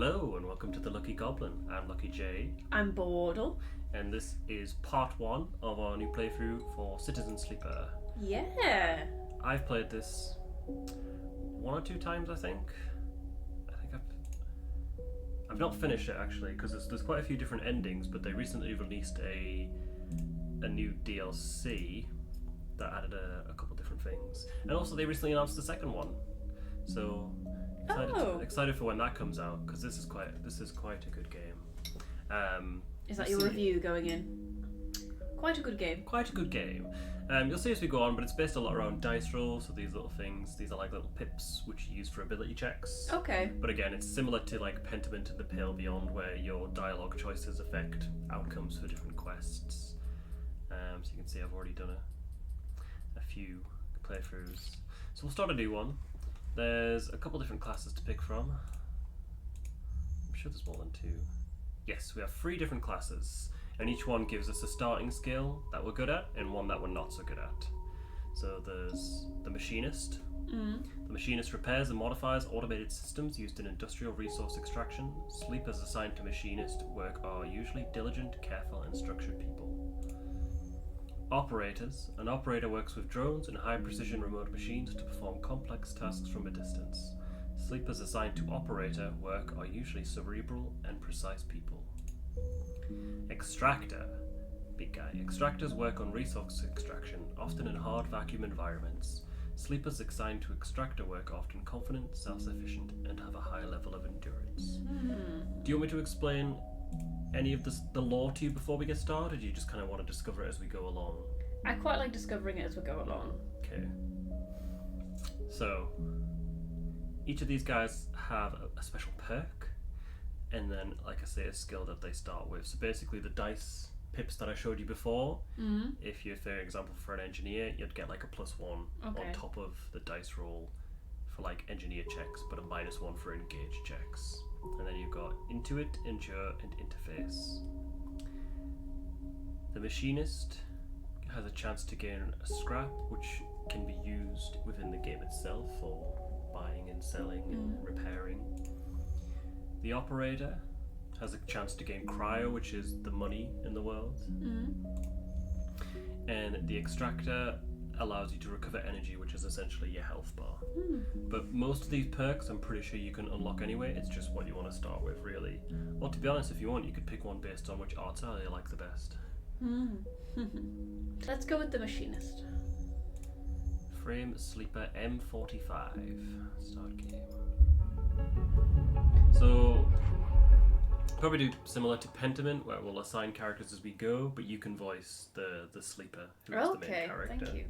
Hello and welcome to the Lucky Goblin. I'm Lucky J, I'm Bordle. and this is part one of our new playthrough for Citizen Sleeper. Yeah. I've played this one or two times, I think. I've not finished it actually because there's quite a few different endings, but they recently released a new DLC that added a couple different things, and also they recently announced the second one. So excited for when that comes out because this is quite a good game. Is that your review going in? Quite a good game. Quite a good game. You'll see as we go on, but it's based a lot around dice rolls. So these little things, these are like little pips which you use for ability checks. Okay. But again, it's similar to like Pentiment and the Pale Beyond, where your dialogue choices affect outcomes for different quests. So you can see I've already done a few playthroughs. So we'll start a new one. There's a couple different classes to pick from. I'm sure there's more than two. Yes, we have 3 different classes, and each one gives us a starting skill that we're good at and one that we're not so good at. So there's the Machinist. The Machinist repairs and modifies automated systems used in industrial resource extraction. Sleepers assigned to Machinist work are usually diligent, careful, and structured people. Operators. An operator works with drones and high-precision remote machines to perform complex tasks from a distance. Sleepers assigned to operator work are usually cerebral and precise people. Extractor. Big guy. Extractors work on resource extraction, often in hard vacuum environments. Sleepers assigned to extractor work are often confident, self-sufficient, and have a high level of endurance. Do you want me to explain any of the lore to you before we get started, or do you just kind of want to discover it as we go along? I quite like discovering it as we go along. Okay. So, each of these guys have a special perk, and then, like I say, a skill that they start with. So basically the dice pips that I showed you before, if you're, for example, for an engineer, you'd get like a +1 on top of the dice roll for like engineer checks, but a -1 for engage checks. And then you've got Intuit, Endure, and Interface. The Machinist has a chance to gain a scrap, which can be used within the game itself for buying and selling and repairing. The Operator has a chance to gain cryo, which is the money in the world. And the Extractor allows you to recover energy, which is essentially your health bar. But most of these perks I'm pretty sure you can unlock anyway. It's just what you want to start with, really. Well, to be honest, if you want, you could pick one based on which art style you like the best. Let's go with the Machinist. Frame Sleeper M45. Start game. So probably do similar to Pentiment, where we'll assign characters as we go, but you can voice the Sleeper, who is the main character. Thank you.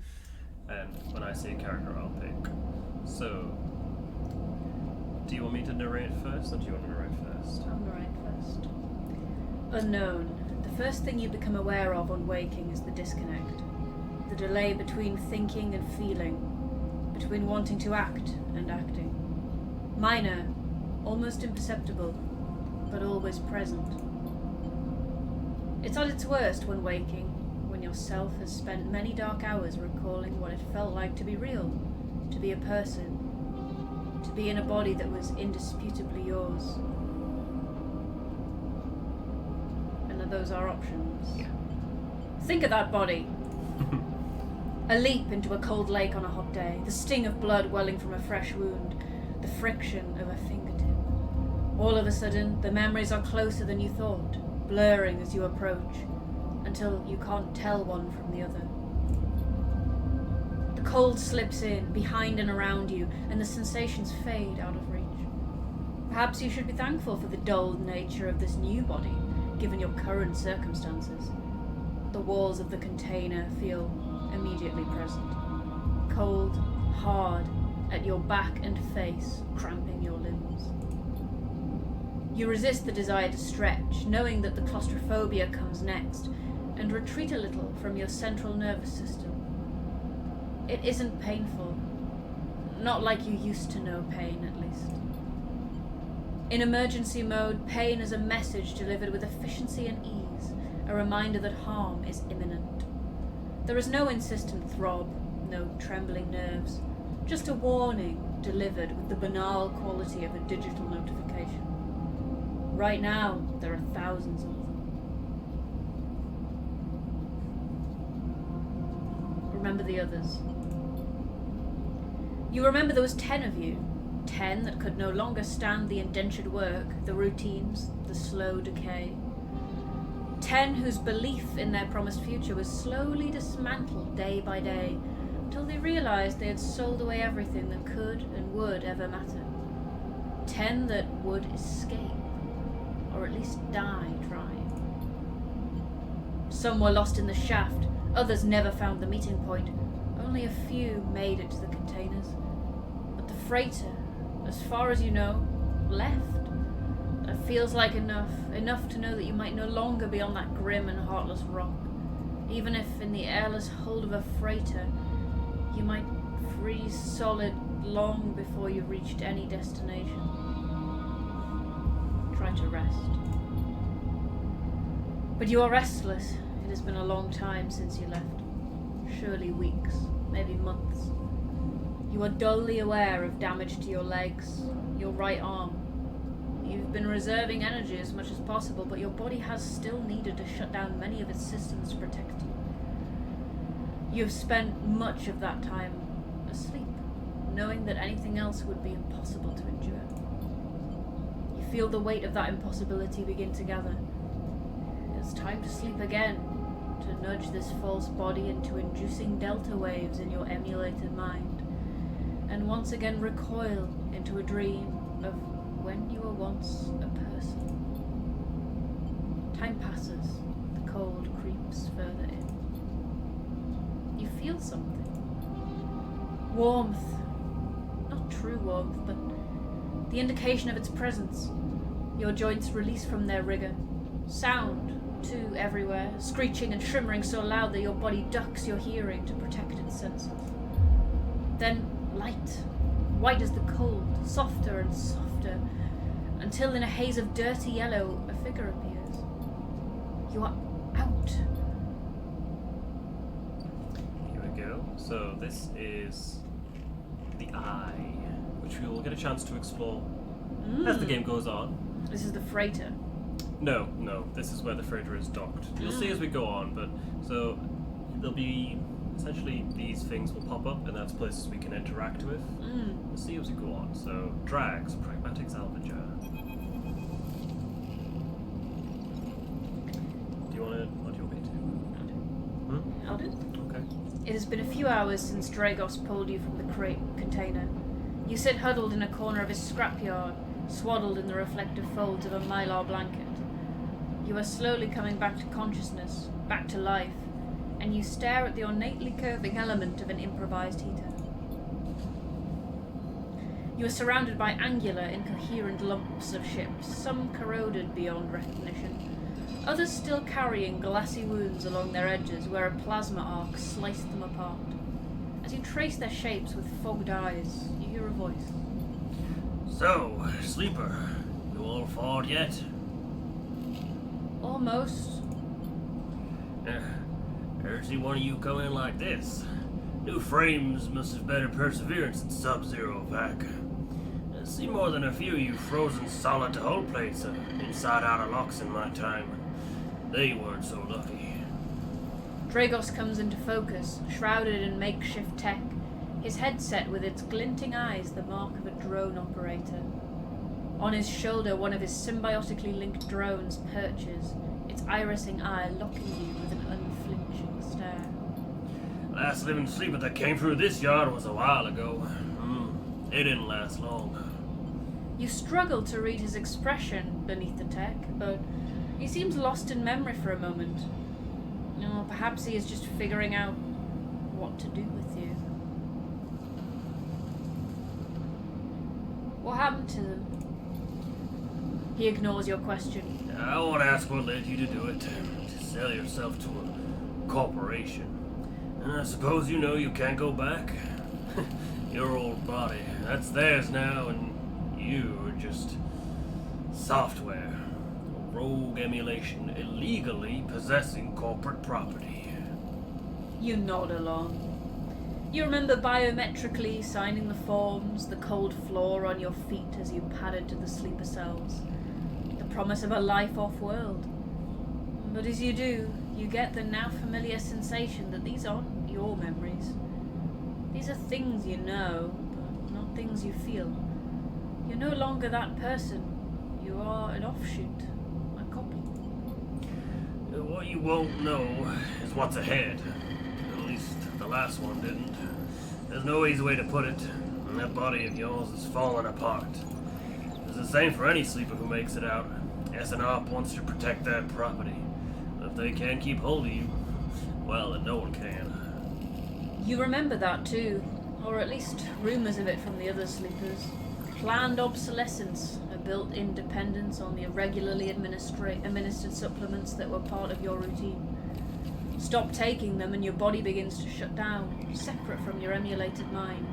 And when I say character, I'll pick. So, do you want me to narrate first, or do you want to narrate first? I'll narrate first. Unknown. The first thing you become aware of on waking is the disconnect. The delay between thinking and feeling, between wanting to act and acting. Minor, almost imperceptible, but always present. It's at its worst when waking, when yourself has spent many dark hours recalling what it felt like to be real, to be a person, to be in a body that was indisputably yours. And those are options. Yeah. Think of that body. A leap into a cold lake on a hot day, the sting of blood welling from a fresh wound, the friction of a fingertip. All of a sudden, the memories are closer than you thought, blurring as you approach, until you can't tell one from the other. The cold slips in, behind and around you, and the sensations fade out of reach. Perhaps you should be thankful for the dulled nature of this new body, given your current circumstances. The walls of the container feel immediately present. Cold, hard, at your back and face, cramping your limbs. You resist the desire to stretch, knowing that the claustrophobia comes next, and retreat a little from your central nervous system. It isn't painful. Not like you used to know pain, at least. In emergency mode, pain is a message delivered with efficiency and ease, a reminder that harm is imminent. There is no insistent throb, no trembling nerves, just a warning delivered with the banal quality of a digital notification. Right now, there are thousands of them. Remember the others. You remember there was 10 of you. 10 that could no longer stand the indentured work, the routines, the slow decay. 10 whose belief in their promised future was slowly dismantled day by day, until they realised they had sold away everything that could and would ever matter. 10 that would escape, or at least die trying. Some were lost in the shaft, others never found the meeting point. Only a few made it to the containers. But the freighter, as far as you know, left. That feels like enough to know that you might no longer be on that grim and heartless rock. Even if in the airless hold of a freighter, you might freeze solid long before you reached any destination. Try to rest. But you are restless. It has been a long time since you left. Surely weeks, maybe months. You are dully aware of damage to your legs, your right arm. You've been reserving energy as much as possible, but your body has still needed to shut down many of its systems to protect you. You have spent much of that time asleep, knowing that anything else would be impossible to endure. You feel the weight of that impossibility begin to gather. It's time to sleep again, to nudge this false body into inducing delta waves in your emulated mind, and once again recoil into a dream of when you were once a person. Time passes, the cold creeps further in. You feel something. Warmth. Not true warmth, but the indication of its presence. Your joints release from their rigor. Sound, too, everywhere, screeching and shimmering so loud that your body ducks your hearing to protect its senses. Then light, white as the cold, softer and softer, until in a haze of dirty yellow a figure appears. You are out. Here we go. So this is the eye, which we will get a chance to explore as the game goes on. This is the freighter. No, this is where the freighter is docked. You'll see as we go on, but so there'll be essentially these things will pop up, and that's places we can interact with. We'll see as we go on. So drags, pragmatic salvager. Do you want me to? I'll do. Okay. It has been a few hours since Dragos pulled you from the crate container. You sit huddled in a corner of his scrapyard, swaddled in the reflective folds of a mylar blanket. You are slowly coming back to consciousness, back to life, and you stare at the ornately curving element of an improvised heater. You are surrounded by angular, incoherent lumps of ships, some corroded beyond recognition, others still carrying glassy wounds along their edges where a plasma arc sliced them apart. As you trace their shapes with fogged eyes, you hear a voice. So, Sleeper, you all fought yet? Almost. Ever see one of you come in like this? New frames must have better perseverance than Sub-Zero vac. I see more than a few of you frozen solid to hull plates inside out of locks in my time. They weren't so lucky. Dragos comes into focus, shrouded in makeshift tech, his headset with its glinting eyes the mark of a drone operator. On his shoulder, one of his symbiotically linked drones perches, its irising eye locking you with an unflinching stare. Last living sleeper that came through this yard was a while ago. It didn't last long. You struggle to read his expression beneath the tech, but he seems lost in memory for a moment. Or perhaps he is just figuring out what to do with you. What happened to them? He ignores your question. I won't ask what led you to do it. To sell yourself to a corporation. And I suppose you know you can't go back? Your old body, that's theirs now, and you are just software. A rogue emulation illegally possessing corporate property. You nod along. You remember biometrically signing the forms, the cold floor on your feet as you padded to the sleeper cells. The promise of a life off-world. But as you do, you get the now familiar sensation that these aren't your memories. These are things you know, but not things you feel. You're no longer that person. You are an offshoot, a copy. What you won't know is what's ahead. At least the last one didn't. There's no easy way to put it. And that body of yours is falling apart. It's the same for any sleeper who makes it out. SNR wants to protect their property. If they can't keep hold of you, well, then no one can. You remember that too, or at least rumours of it from the other sleepers. Planned obsolescence, a built-in dependence on the irregularly administered supplements that were part of your routine. Stop taking them and your body begins to shut down, separate from your emulated mind.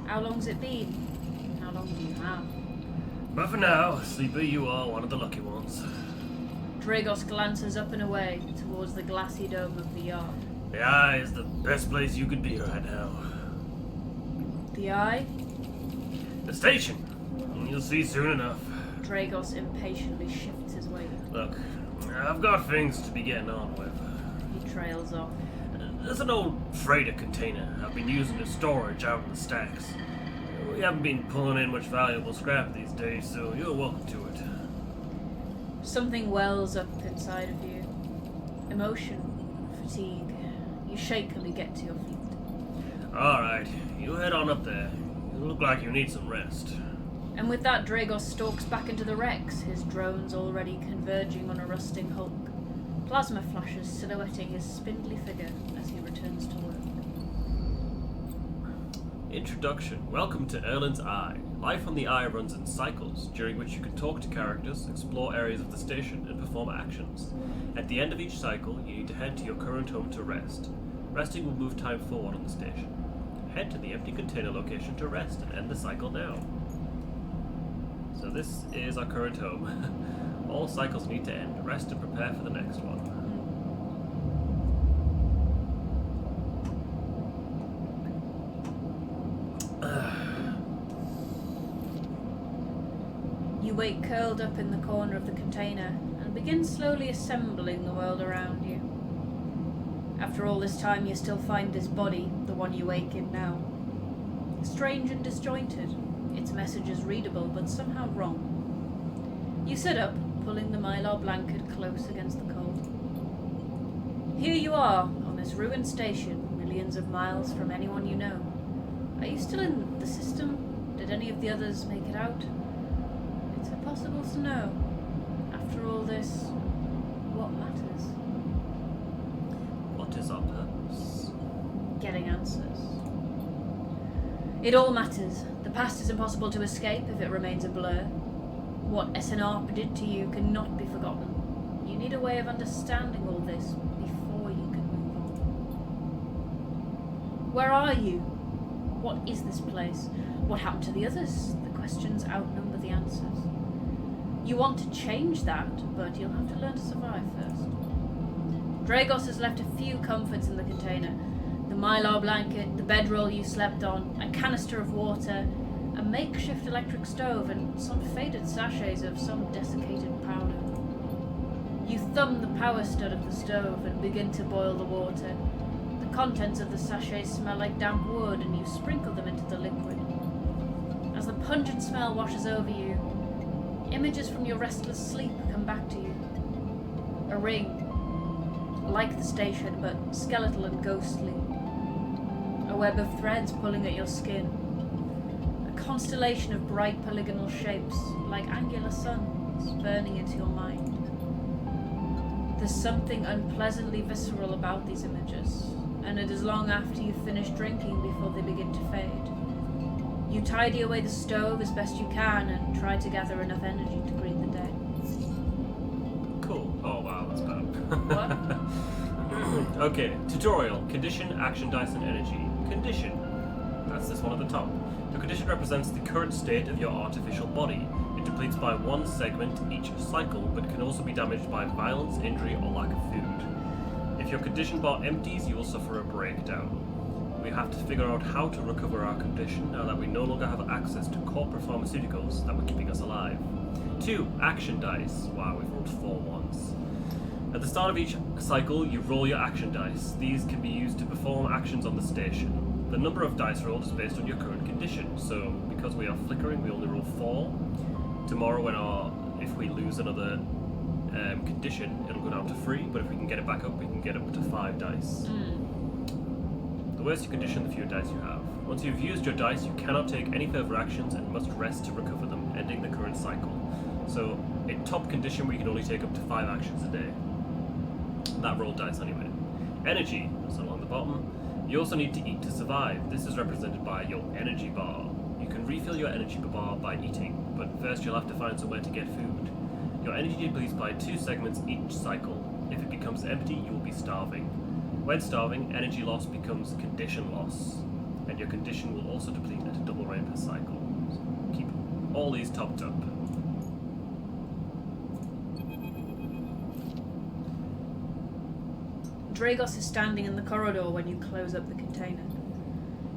How long's it been? How long do you have? But for now, sleeper, you are one of the lucky ones. Dragos glances up and away towards the glassy dome of the yard. The Eye is the best place you could be right now. The Eye? The station. You'll see soon enough. Dragos impatiently shifts his weight. Look, I've got things to be getting on with. He trails off. There's an old freighter container I've been using as storage out in the stacks. We haven't been pulling in much valuable scrap these days, so you're welcome to it. Something wells up inside of you. Emotion, fatigue. You shakily get to your feet. Alright, you head on up there. You look like you need some rest. And with that, Dragos stalks back into the wrecks, his drones already converging on a rusting hulk. Plasma flashes silhouetting his spindly figure as he returns to work. Introduction. Welcome to Erlen's Eye. Life on the Eye runs in cycles, during which you can talk to characters, explore areas of the station, and perform actions. At the end of each cycle, you need to head to your current home to rest. Resting will move time forward on the station. Head to the empty container location to rest and end the cycle now. So this is our current home. All cycles need to end. Rest and prepare for the next one. You wait curled up in the corner of the container and begin slowly assembling the world around you. After all this time, you still find this body, the one you wake in now. Strange and disjointed. Its message is readable, but somehow wrong. You sit up, pulling the mylar blanket close against the cold. Here you are, on this ruined station, millions of miles from anyone you know. Are you still in the system? Did any of the others make it out? It's impossible to know. After all this, what matters? What is our purpose? Getting answers. It all matters. The past is impossible to escape if it remains a blur. What SNR did to you cannot be forgotten. You need a way of understanding all this before you can move on. Where are you? What is this place? What happened to the others? The questions outnumber the answers. You want to change that, but you'll have to learn to survive first. Dragos has left a few comforts in the container. The mylar blanket, the bedroll you slept on, a canister of water, a makeshift electric stove, and some faded sachets of some desiccated powder. You thumb the power stud of the stove and begin to boil the water. The contents of the sachets smell like damp wood, and you sprinkle them into the liquid. As the pungent smell washes over you, images from your restless sleep come back to you. A ring, like the station, but skeletal and ghostly. A web of threads pulling at your skin. A constellation of bright polygonal shapes, like angular suns, burning into your mind. There's something unpleasantly visceral about these images, and it is long after you've finished drinking before they begin to fade. You tidy away the stove as best you can and try to gather enough energy to greet the day. Cool. Oh wow, that's bad. What? Okay, tutorial. Condition, action dice, and energy. Condition. That's this one at the top. The condition represents the current state of your artificial body. It depletes by one segment each cycle, but can also be damaged by violence, injury, or lack of food. If your condition bar empties, you will suffer a breakdown. We have to figure out how to recover our condition now that we no longer have access to corporate pharmaceuticals that were keeping us alive. 2 action dice. Wow, we've rolled 4 ones. At the start of each cycle, you roll your action dice. These can be used to perform actions on the station. The number of dice rolled is based on your current condition. So, because we are flickering, we only roll 4. Tomorrow, if we lose another condition, it'll go down to 3. But if we can get it back up, we can get up to 5 dice. The worse your condition, the fewer dice you have. Once you've used your dice, you cannot take any further actions and must rest to recover them, ending the current cycle. So, in top condition, we can only take up to 5 actions a day. That rolled dice anyway. Energy, that's along the bottom. You also need to eat to survive. This is represented by your energy bar. You can refill your energy bar by eating, but first you'll have to find somewhere to get food. Your energy depletes by 2 segments each cycle. If it becomes empty, you will be starving. When starving, energy loss becomes condition loss, and your condition will also deplete at a double rate per cycle. So keep all these topped up. Dragos is standing in the corridor when you close up the container.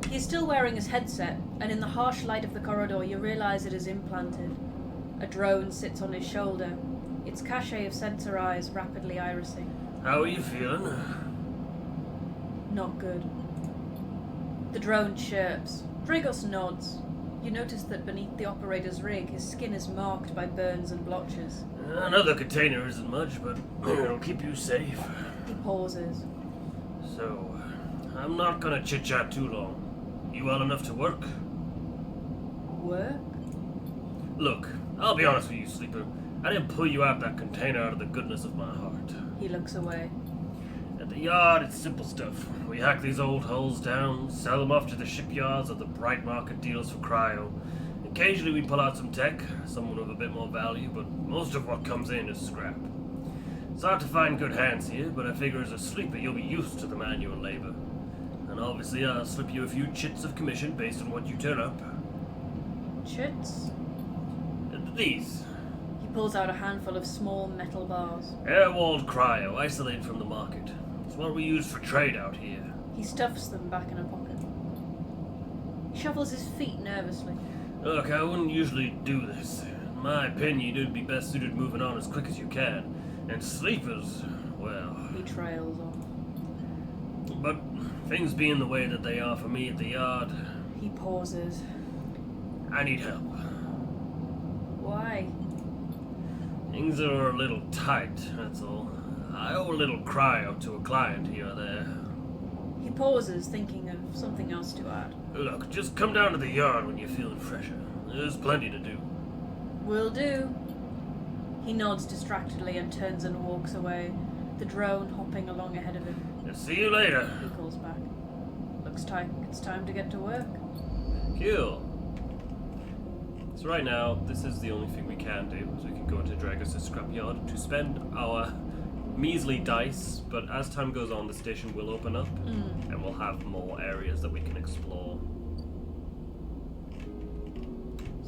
He is still wearing his headset, and in the harsh light of the corridor you realise it is implanted. A drone sits on his shoulder, its cachet of sensor eyes rapidly irising. How are you feeling? Not good. The drone chirps. Dragos nods. You notice that beneath the operator's rig, his skin is marked by burns and blotches. Another container isn't much, but it'll keep you safe. He pauses. So, I'm not gonna chit-chat too long. You well enough to work? Work? Look, I'll be honest with you, Sleeper. I didn't pull you out that container out of the goodness of my heart. He looks away. At the yard, it's simple stuff. We hack these old hulls down, sell them off to the shipyards or the bright market dealers for cryo. Occasionally we pull out some tech, someone with a bit more value, but most of what comes in is scrap. It's hard to find good hands here, but I figure as a sleeper you'll be used to the manual labor. And obviously I'll slip you a few chits of commission based on what you turn up. Chits? These. He pulls out a handful of small metal bars. Air-walled cryo, isolated from the market. It's what we use for trade out here. He stuffs them back in a pocket. He shuffles his feet nervously. Look, I wouldn't usually do this. In my opinion, you'd be best suited moving on as quick as you can. And sleepers, well... He trails on. But things being the way that they are for me at the yard... He pauses. I need help. Why? Things are a little tight, that's all. I owe a little cryo to a client here or there. He pauses, thinking of something else to add. Look, just come down to the yard when you're feeling fresher. There's plenty to do. Will do. He nods distractedly and turns and walks away, the drone hopping along ahead of him. See you later. He calls back. Looks like it's time to get to work. Cool. So right now, this is the only thing we can do, is we can go into Dragos' scrapyard to spend our measly dice, but as time goes on, the station will open up, and we'll have more areas that we can explore.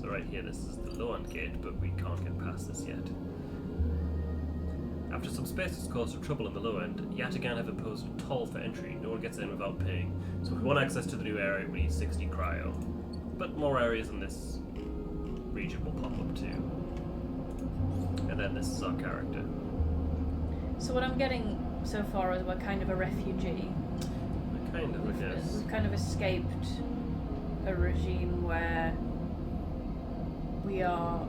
So right here, this is the low-end gate, but we can't get past this yet. After some space has caused some trouble in the low end, yet again have imposed a toll for entry. No one gets in without paying. So if we want access to the new area, we need 60 cryo. But more areas in this region will pop up too. And then this is our character. So what I'm getting so far is we're kind of a refugee. Kind of, I guess. We've kind of escaped a regime where we are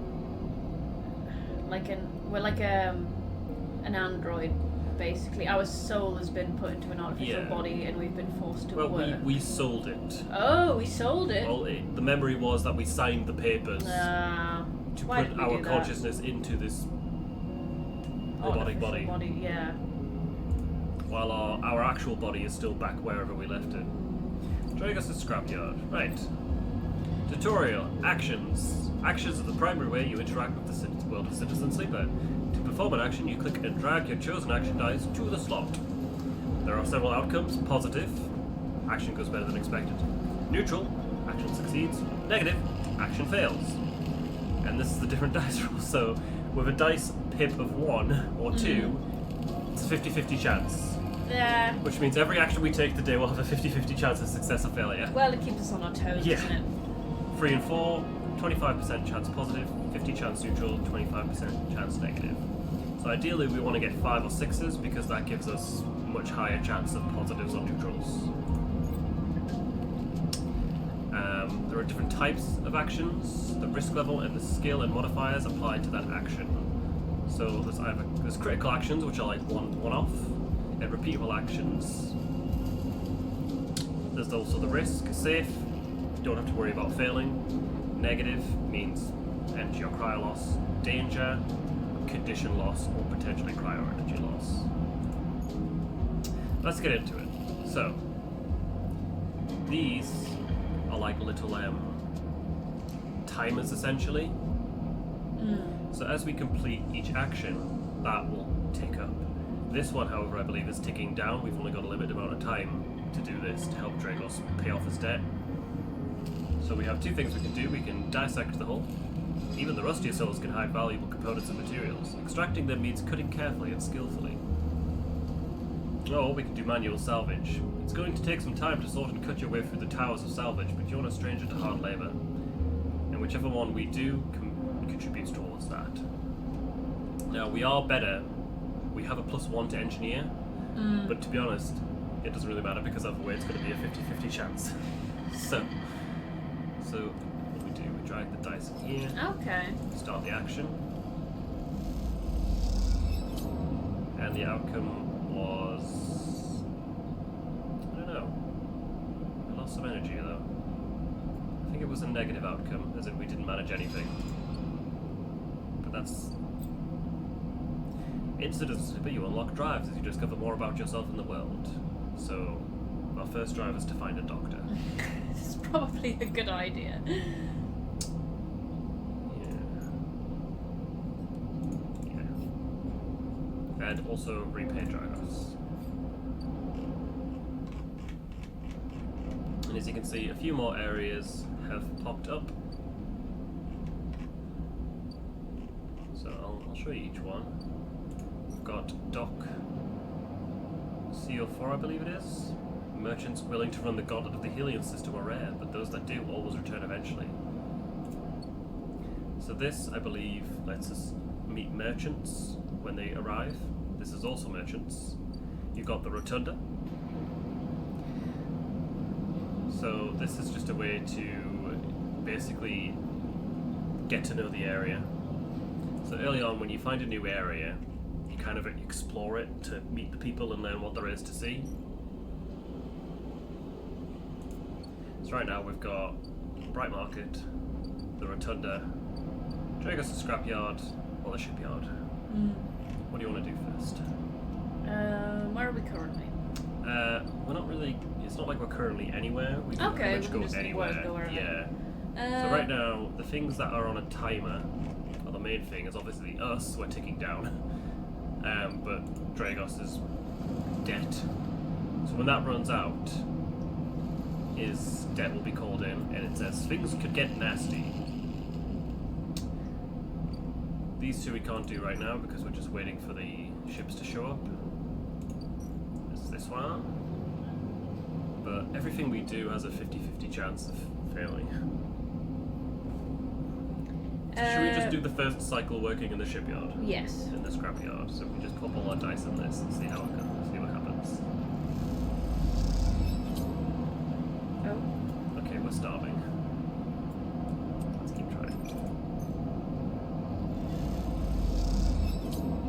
we're like an android, basically. Our soul has been put into an artificial body and we've been forced to work. Well, we sold it. Oh, we sold it? Well, the memory was that we signed the papers to why put did we our do that? consciousness into this robotic body. Yeah. While our actual body is still back wherever we left it. Dragos' scrapyard. Right. Tutorial. Actions. Actions are the primary way you interact with the world of Citizen Sleeper. To perform an action, you click and drag your chosen action dice to the slot. There are several outcomes. Positive. Action goes better than expected. Neutral. Action succeeds. Negative. Action fails. And this is the different dice roll. So, with a dice pip of 1 or 2, it's a 50-50 chance. Yeah. Which means every action we take today will have a 50-50 chance of success or failure. Well, it keeps us on our toes, Yeah. doesn't it? 3 and 4, 25% chance positive, 50 chance neutral, 25% chance negative. So ideally we want to get 5 or 6s because that gives us much higher chance of positives or neutrals. There are different types of actions. The risk level and the skill and modifiers applied to that action. So there's critical actions, which are like one-off, and repeatable actions. There's also the risk, safe, don't have to worry about failing. Negative means energy or cryo loss. Danger, condition loss, or potentially cryo energy loss. Let's get into it. So, these are like little timers essentially. So as we complete each action, that will tick up. This one, however, I believe is ticking down. We've only got a limited amount of time to do this to help Dragos pay off his debt. So we have two things we can do. We can dissect the hull. Even the rustier souls can hide valuable components and materials. Extracting them means cutting carefully and skillfully. Or we can do manual salvage. It's going to take some time to sort and cut your way through the towers of salvage, but you're no stranger to hard labour. And whichever one we do contributes towards that. Now, we are better. We have a +1 to engineer, but to be honest, it doesn't really matter because either way it's going to be a 50-50 chance. So what we do, we drag the dice in here. Okay. Start the action. And the outcome was... I don't know. I lost some energy though. I think it was a negative outcome, as in we didn't manage anything. But that's... Incidents, but you unlock drives as you discover more about yourself and the world. So, our first drive is to find a doctor. This is probably a good idea. Yeah. And also repay Dragos. And as you can see, a few more areas have popped up. So I'll show you each one. We've got Dock CO4, I believe it is. Merchants willing to run the gauntlet of the Helion system are rare, but those that do always return eventually. So this, I believe, lets us meet merchants when they arrive. This is also merchants. You've got the Rotunda. So this is just a way to basically get to know the area. So early on, when you find a new area, you kind of explore it to meet the people and learn what there is to see. So right now we've got Bright Market, the Rotunda, Dragos' Scrapyard, or the Shipyard. What do you want to do first? Where are we currently? We're not really. It's not like we're currently anywhere. We can Okay, pretty much we go can just anywhere. go wherever. Yeah. So right now, the things that are on a timer, or the main thing is obviously us. We're ticking down. But Dragos' debt. So when that runs out, his debt will be called in, and it says things could get nasty. These two we can't do right now because we're just waiting for the ships to show up. It's this one. But everything we do has a 50-50 chance of failing. So should we just do the first cycle working in the shipyard? Yes. In the scrapyard. So we just pop all our dice in this and see how it goes, see what happens. Oh. Okay, we're starving. Let's keep trying.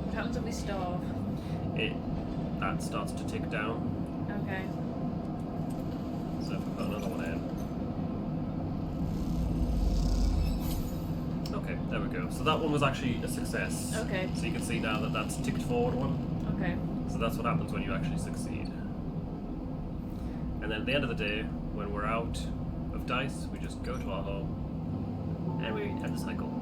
What happens if we starve? That starts to tick down. Okay. So if we put another one in. Okay, there we go. So that one was actually a success. Okay. So you can see now that that's ticked forward one. Okay. So that's what happens when you actually succeed. And then at the end of the day, when we're out of dice, we just go to our home and we end the cycle.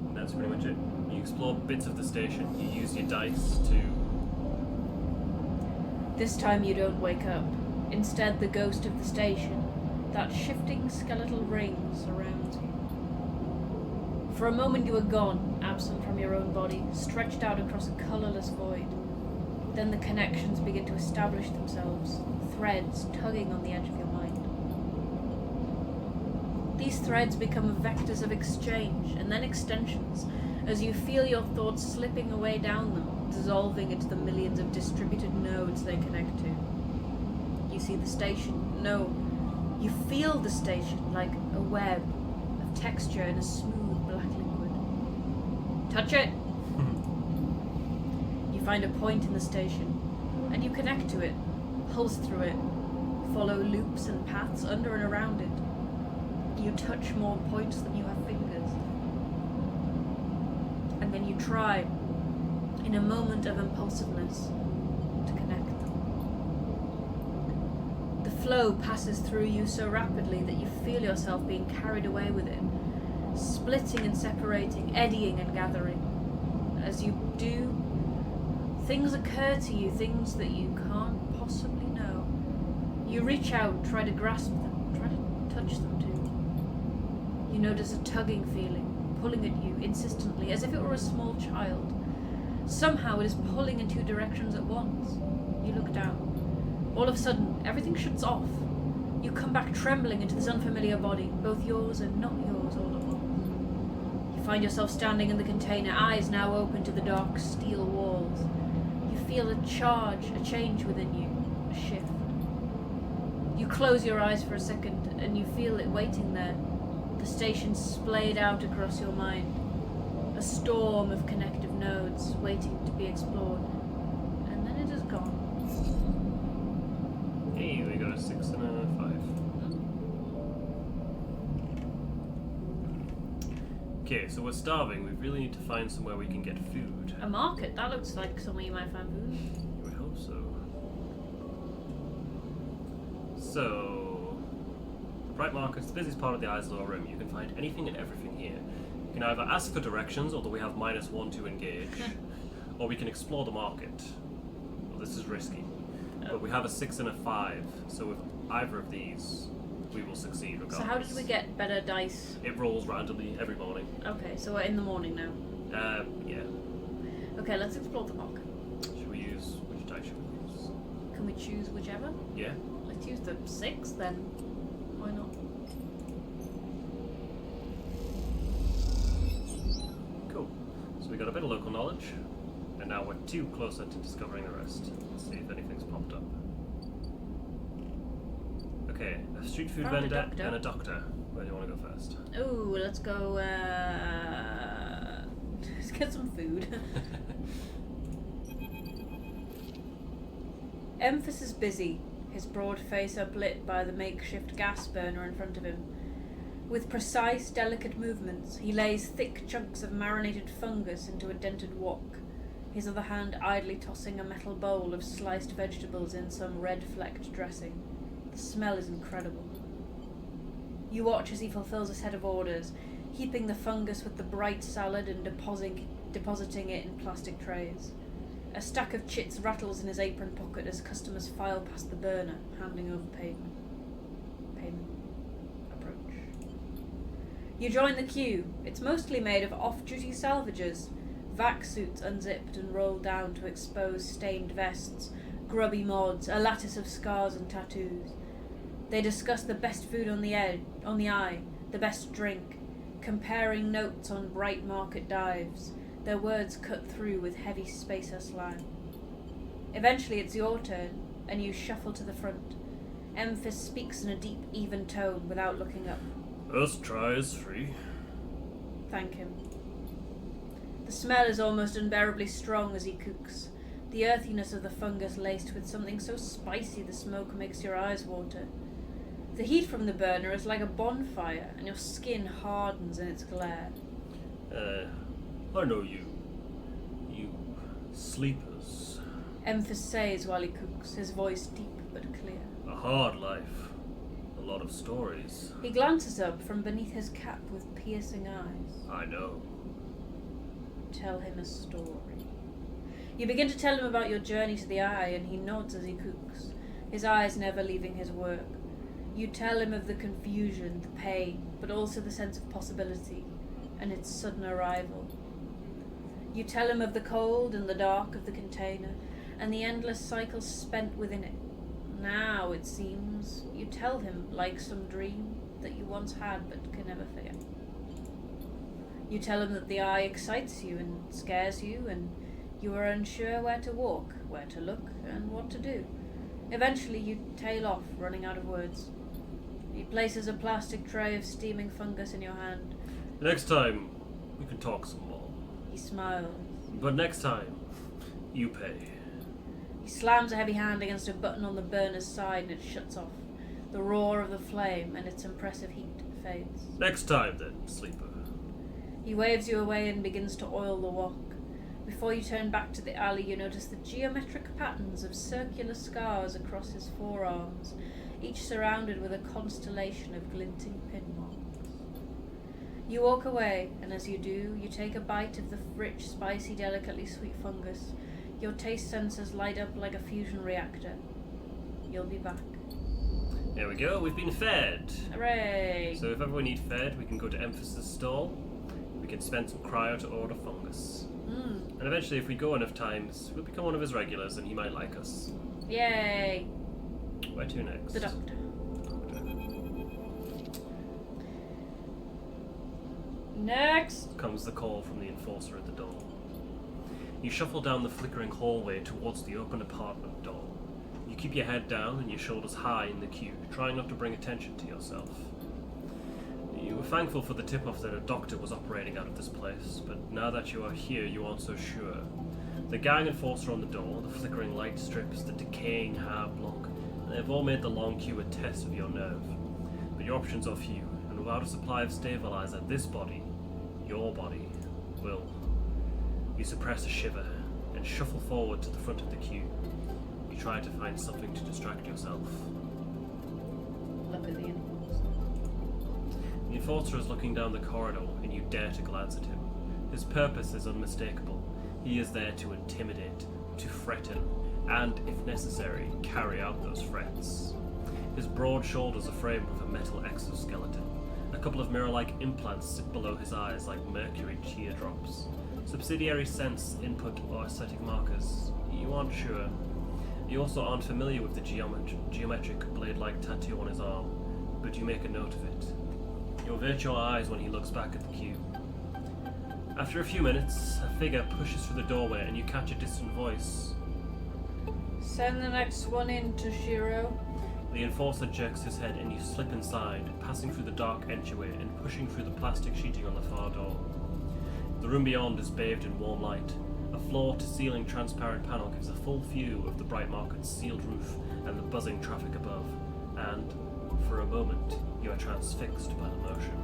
And that's pretty much it. You explore bits of the station, you use your dice to... This time you don't wake up. Instead, the ghost of the station, that shifting skeletal ring, surrounds you. For a moment you are gone, absent from your own body, stretched out across a colourless void. Then the connections begin to establish themselves, threads tugging on the edge of your mind. These threads become vectors of exchange and then extensions as you feel your thoughts slipping away down them, dissolving into the millions of distributed nodes they connect to. You see the station. No, you feel the station like a web of texture in a smooth black liquid. Touch it! You find a point in the station, and you connect to it, pulse through it, follow loops and paths under and around it. You touch more points than you have fingers. And then you try, in a moment of impulsiveness, to connect them. The flow passes through you so rapidly that you feel yourself being carried away with it, splitting and separating, eddying and gathering. As you do, things occur to you, things that you can't possibly know. You reach out, try to grasp them, try to touch them too. You notice a tugging feeling, pulling at you insistently, as if it were a small child. Somehow it is pulling in two directions at once. You look down. All of a sudden, everything shuts off. You come back trembling into this unfamiliar body, both yours and not yours all at once. You find yourself standing in the container, eyes now open to the dark steel walls. You feel a charge, a change within you, a shift. You close your eyes for a second, and you feel it waiting there. The station splayed out across your mind. A storm of connective nodes waiting to be explored. And then it is gone. Hey, we got a 6 and a 5. Okay, so we're starving. We really need to find somewhere we can get food. A market? That looks like somewhere you might find food. You would hope so. So, the Bright Market's the busiest part of the Islor Rim. You can find anything and everything here. You can either ask for directions, although we have -1 to engage, or we can explore the market. Well, this is risky. But we have a 6 and a 5, so with either of these, we will succeed regardless. So how did we get better dice? It rolls randomly every morning. Okay, so we're in the morning now. Yeah. Okay, let's explore the market. Should we use, which die should we use? Can we choose whichever? Yeah. Let's use the 6 then. Why not? Cool. So we got a bit of local knowledge, and now we're 2 closer to discovering the rest. Let's see if anything's popped up. Okay, a street food Found a vendor doctor. and a doctor. Where do you want to go first? Oh, let's go, let's get some food. Emphas is busy, his broad face uplit by the makeshift gas burner in front of him. With precise, delicate movements, he lays thick chunks of marinated fungus into a dented wok, his other hand idly tossing a metal bowl of sliced vegetables in some red-flecked dressing. The smell is incredible. You watch as he fulfills a set of orders, heaping the fungus with the bright salad and depositing it in plastic trays. A stack of chits rattles in his apron pocket as customers file past the burner, handing over payment. Approach. You join the queue. It's mostly made of off-duty salvagers, vac suits unzipped and rolled down to expose stained vests, grubby mods, a lattice of scars and tattoos. They discuss the best food on the eye, the best drink, comparing notes on bright market dives, their words cut through with heavy spacer slang. Eventually it's your turn, and you shuffle to the front. Emphas speaks in a deep, even tone without looking up. First try is free. Thank him. The smell is almost unbearably strong as he cooks, the earthiness of the fungus laced with something so spicy the smoke makes your eyes water. The heat from the burner is like a bonfire, and your skin hardens in its glare. I know you. You sleepers. Emphas says while he cooks, his voice deep but clear. A hard life. A lot of stories. He glances up from beneath his cap with piercing eyes. I know. Tell him a story. You begin to tell him about your journey to the Eye, and he nods as he cooks, his eyes never leaving his work. You tell him of the confusion, the pain, but also the sense of possibility, and its sudden arrival. You tell him of the cold and the dark of the container, and the endless cycles spent within it. Now it seems. You tell him, like some dream that you once had but can never forget. You tell him that the eye excites you and scares you, and you are unsure where to walk, where to look, and what to do. Eventually you tail off, running out of words. He places a plastic tray of steaming fungus in your hand. Next time, we can talk some more. He smiles. But next time, you pay. He slams a heavy hand against a button on the burner's side and it shuts off. The roar of the flame and its impressive heat fades. Next time then, sleeper. He waves you away and begins to oil the wok. Before you turn back to the alley, you notice the geometric patterns of circular scars across his forearms, each surrounded with a constellation of glinting pin marks. You walk away, and as you do, you take a bite of the rich, spicy, delicately sweet fungus. Your taste sensors light up like a fusion reactor. You'll be back. There we go, we've been fed. Hooray! So if ever we need fed, we can go to Emphasis' stall. We can spend some cryo to order fungus. And eventually, if we go enough times, we'll become one of his regulars and he might like us. Yay! Where to next? The doctor. Next! Comes the call from the enforcer at the door. You shuffle down the flickering hallway towards the open apartment door. You keep your head down and your shoulders high in the queue, trying not to bring attention to yourself. You were thankful for the tip-off that a doctor was operating out of this place, but now that you are here, you aren't so sure. The gang enforcer on the door, the flickering light strips, the decaying hair block, they have all made the long queue a test of your nerve. But your options are few, and without a supply of stabilizer, this body, your body, will. You suppress a shiver and shuffle forward to the front of the queue. You try to find something to distract yourself. Look at the enforcer. The enforcer is looking down the corridor, and you dare to glance at him. His purpose is unmistakable. He is there to intimidate, to threaten, and, if necessary, carry out those threats. His broad shoulders are framed with a metal exoskeleton. A couple of mirror-like implants sit below his eyes like mercury teardrops. Subsidiary sense, input, or aesthetic markers. You aren't sure. You also aren't familiar with the geometric blade-like tattoo on his arm, but you make a note of it. You avert your eyes when he looks back at the queue. After a few minutes, a figure pushes through the doorway and you catch a distant voice. Send the next one in, Toshiro. The enforcer jerks his head and you slip inside, passing through the dark entryway and pushing through the plastic sheeting on the far door. The room beyond is bathed in warm light. A floor-to-ceiling transparent panel gives a full view of the bright market's sealed roof and the buzzing traffic above, and, for a moment, you are transfixed by the motion.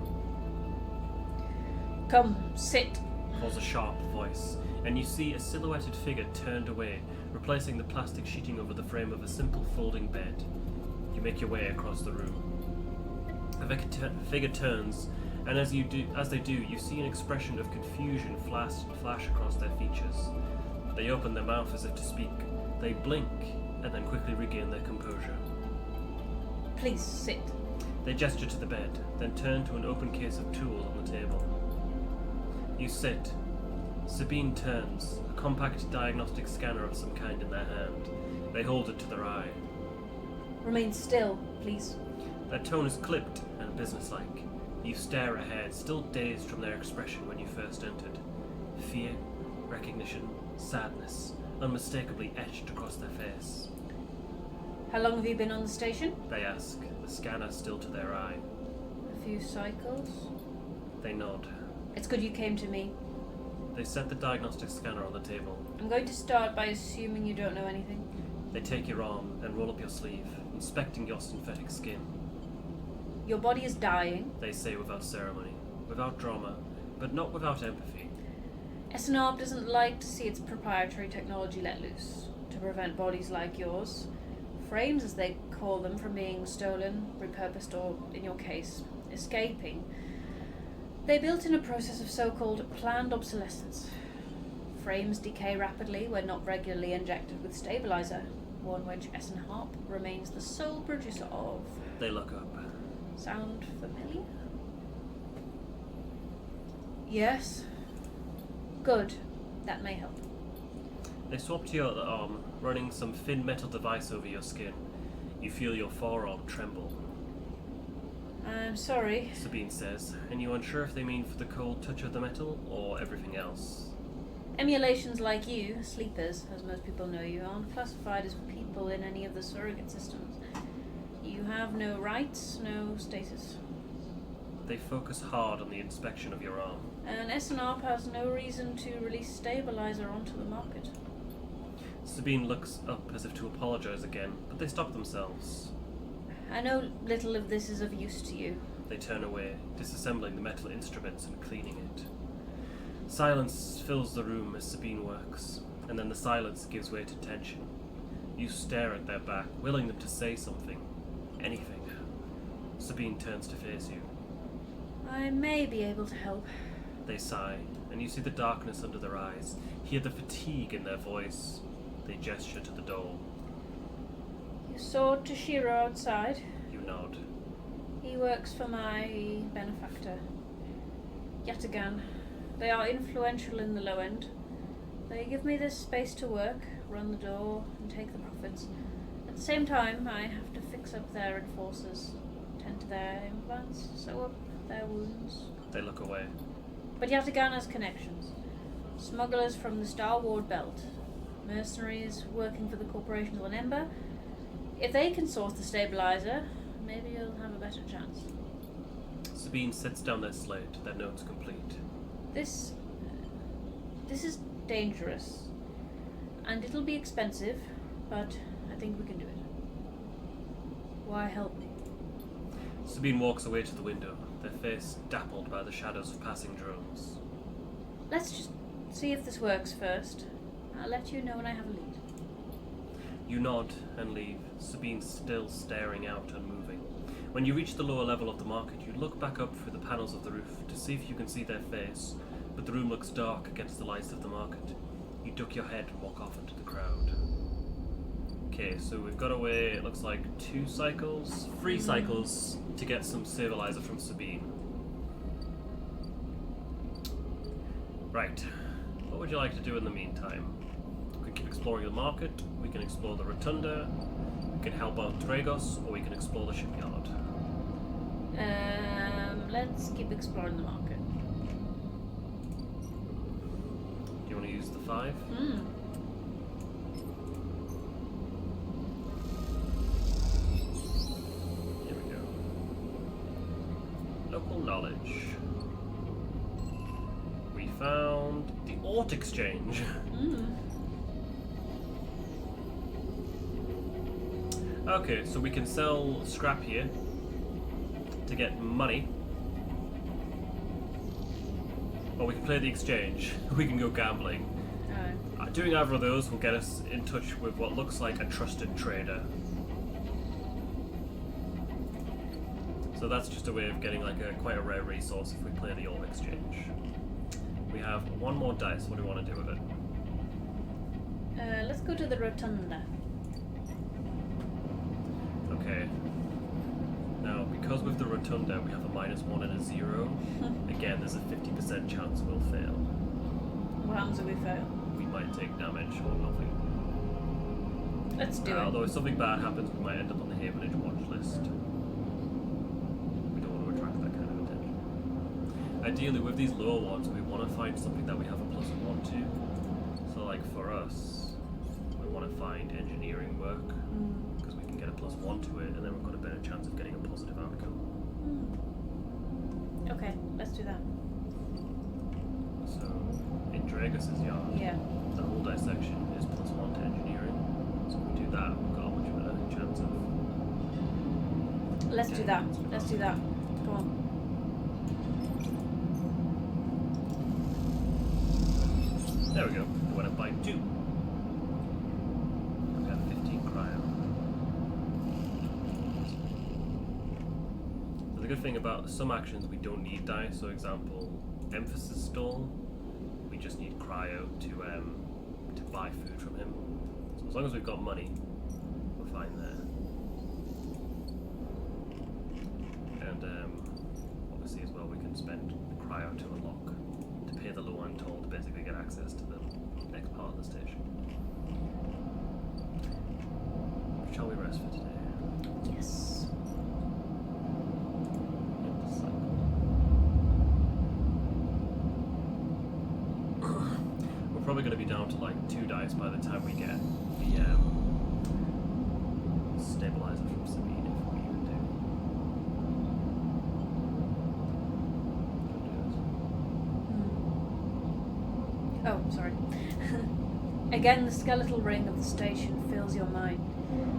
Come, sit. Calls a sharp voice, and you see a silhouetted figure turned away, replacing the plastic sheeting over the frame of a simple folding bed. You make your way across the room. The figure turns, and as they do, you see an expression of confusion flash across their features. They open their mouth as if to speak. They blink, and then quickly regain their composure. Please sit. They gesture to the bed, then turn to an open case of tools on the table. You sit. Sabine turns, a compact diagnostic scanner of some kind in their hand. They hold it to their eye. Remain still, please. Their tone is clipped and businesslike. You stare ahead, still dazed from their expression when you first entered. Fear, recognition, sadness, unmistakably etched across their face. How long have you been on the station? They ask, the scanner still to their eye. A few cycles. They nod. It's good you came to me. They set the diagnostic scanner on the table. I'm going to start by assuming you don't know anything. They take your arm and roll up your sleeve, inspecting your synthetic skin. Your body is dying. They say without ceremony, without drama, but not without empathy. SNRB doesn't like to see its proprietary technology let loose, to prevent bodies like yours, frames as they call them, from being stolen, repurposed, or, in your case, escaping. They built in a process of so-called planned obsolescence. Frames decay rapidly when not regularly injected with stabilizer, one which SNRB remains the sole producer of. They look up. Sound familiar? Yes. Good. That may help. They swap to your other arm, running some thin metal device over your skin. You feel your forearm tremble. I'm sorry. Sabine says, and you're unsure if they mean for the cold touch of the metal or everything else. Emulations like you, sleepers, as most people know you, aren't classified as people in any of the surrogate systems. You have no rights, no status. They focus hard on the inspection of your arm. And SNARP has no reason to release stabilizer onto the market. Sabine looks up as if to apologize again, but they stop themselves. I know little of this is of use to you. They turn away, disassembling the metal instruments and cleaning it. Silence fills the room as Sabine works, and then the silence gives way to tension. You stare at their back, willing them to say something. Anything. Sabine turns to face you. I may be able to help. They sigh, and you see the darkness under their eyes, hear the fatigue in their voice. They gesture to the door. You saw Toshiro outside. You nod. He works for my benefactor, Yatagan. They are influential in the low end. They give me this space to work, run the door, and take the profits. At the same time, I have to fix up their enforcers, tend to their implants, sew up their wounds. They look away. But Yatagan has connections. Smugglers from the Star Ward Belt, mercenaries working for the corporations on Ember. If they can source the stabilizer, maybe you'll have a better chance. Sabine sets down their slate, their notes complete. This is dangerous, and it'll be expensive, but I think we can do it. Why help me? Sabine walks away to the window, their face dappled by the shadows of passing drones. Let's just see if this works first. I'll let you know when I have a lead. You nod and leave, Sabine still staring out, unmoving. When you reach the lower level of the market, you look back up through the panels of the roof to see if you can see their face, but the room looks dark against the lights of the market. You duck your head and walk off into the crowd. Okay, so we've got away, it looks like 3 cycles to get some stabilizer from Sabine. Right, what would you like to do in the meantime? We can keep exploring the market, we can explore the Rotunda, we can help out Dragos, or we can explore the shipyard. Let's keep exploring the market. Do you want to use the 5? Here we go. Local knowledge. We found the Ort Exchange. Okay, so we can sell scrap here to get money. Or we can play the exchange. We can go gambling. Doing either of those will get us in touch with what looks like a trusted trader. So that's just a way of getting like quite a rare resource if we play the Orb Exchange. We have 1 more dice. What do we want to do with it? Let's go to the Rotunda. Okay. Now, because with the Rotunda we have a -1 and a 0, again there's a 50% chance we'll fail. What happens if we fail? We might take damage or nothing. Let's do it. Although if something bad happens, we might end up on the Havenage watch list. We don't want to attract that kind of attention. Ideally, with these lower ones, we want to find something that we have a +1 to. So, like for us, we want to find engineering work because we can get a +1 to it, and then we've got a better chance of getting a positive outcome. Okay, let's do that. So, in Dragos' yard, the whole dissection is +1 to engineering. So if we do that, we've got a much better chance of. Let's do that. Let's do that. Come on. There we go. It went up by 2. We've got 15 cryo. So the good thing about some actions we don't need dice. So example, emphasis stall. We just need cryo to buy food from him. So as long as we've got money, we're fine there. And obviously as well, we can spend cryo to unlock, to pay the low end toll to basically get access to the next part of the station. Shall we rest for today? probably going to be down to like 2 dice by the time we get the stabilizer from Sabine, if we even do. Oh, sorry. Again, the skeletal ring of the station fills your mind.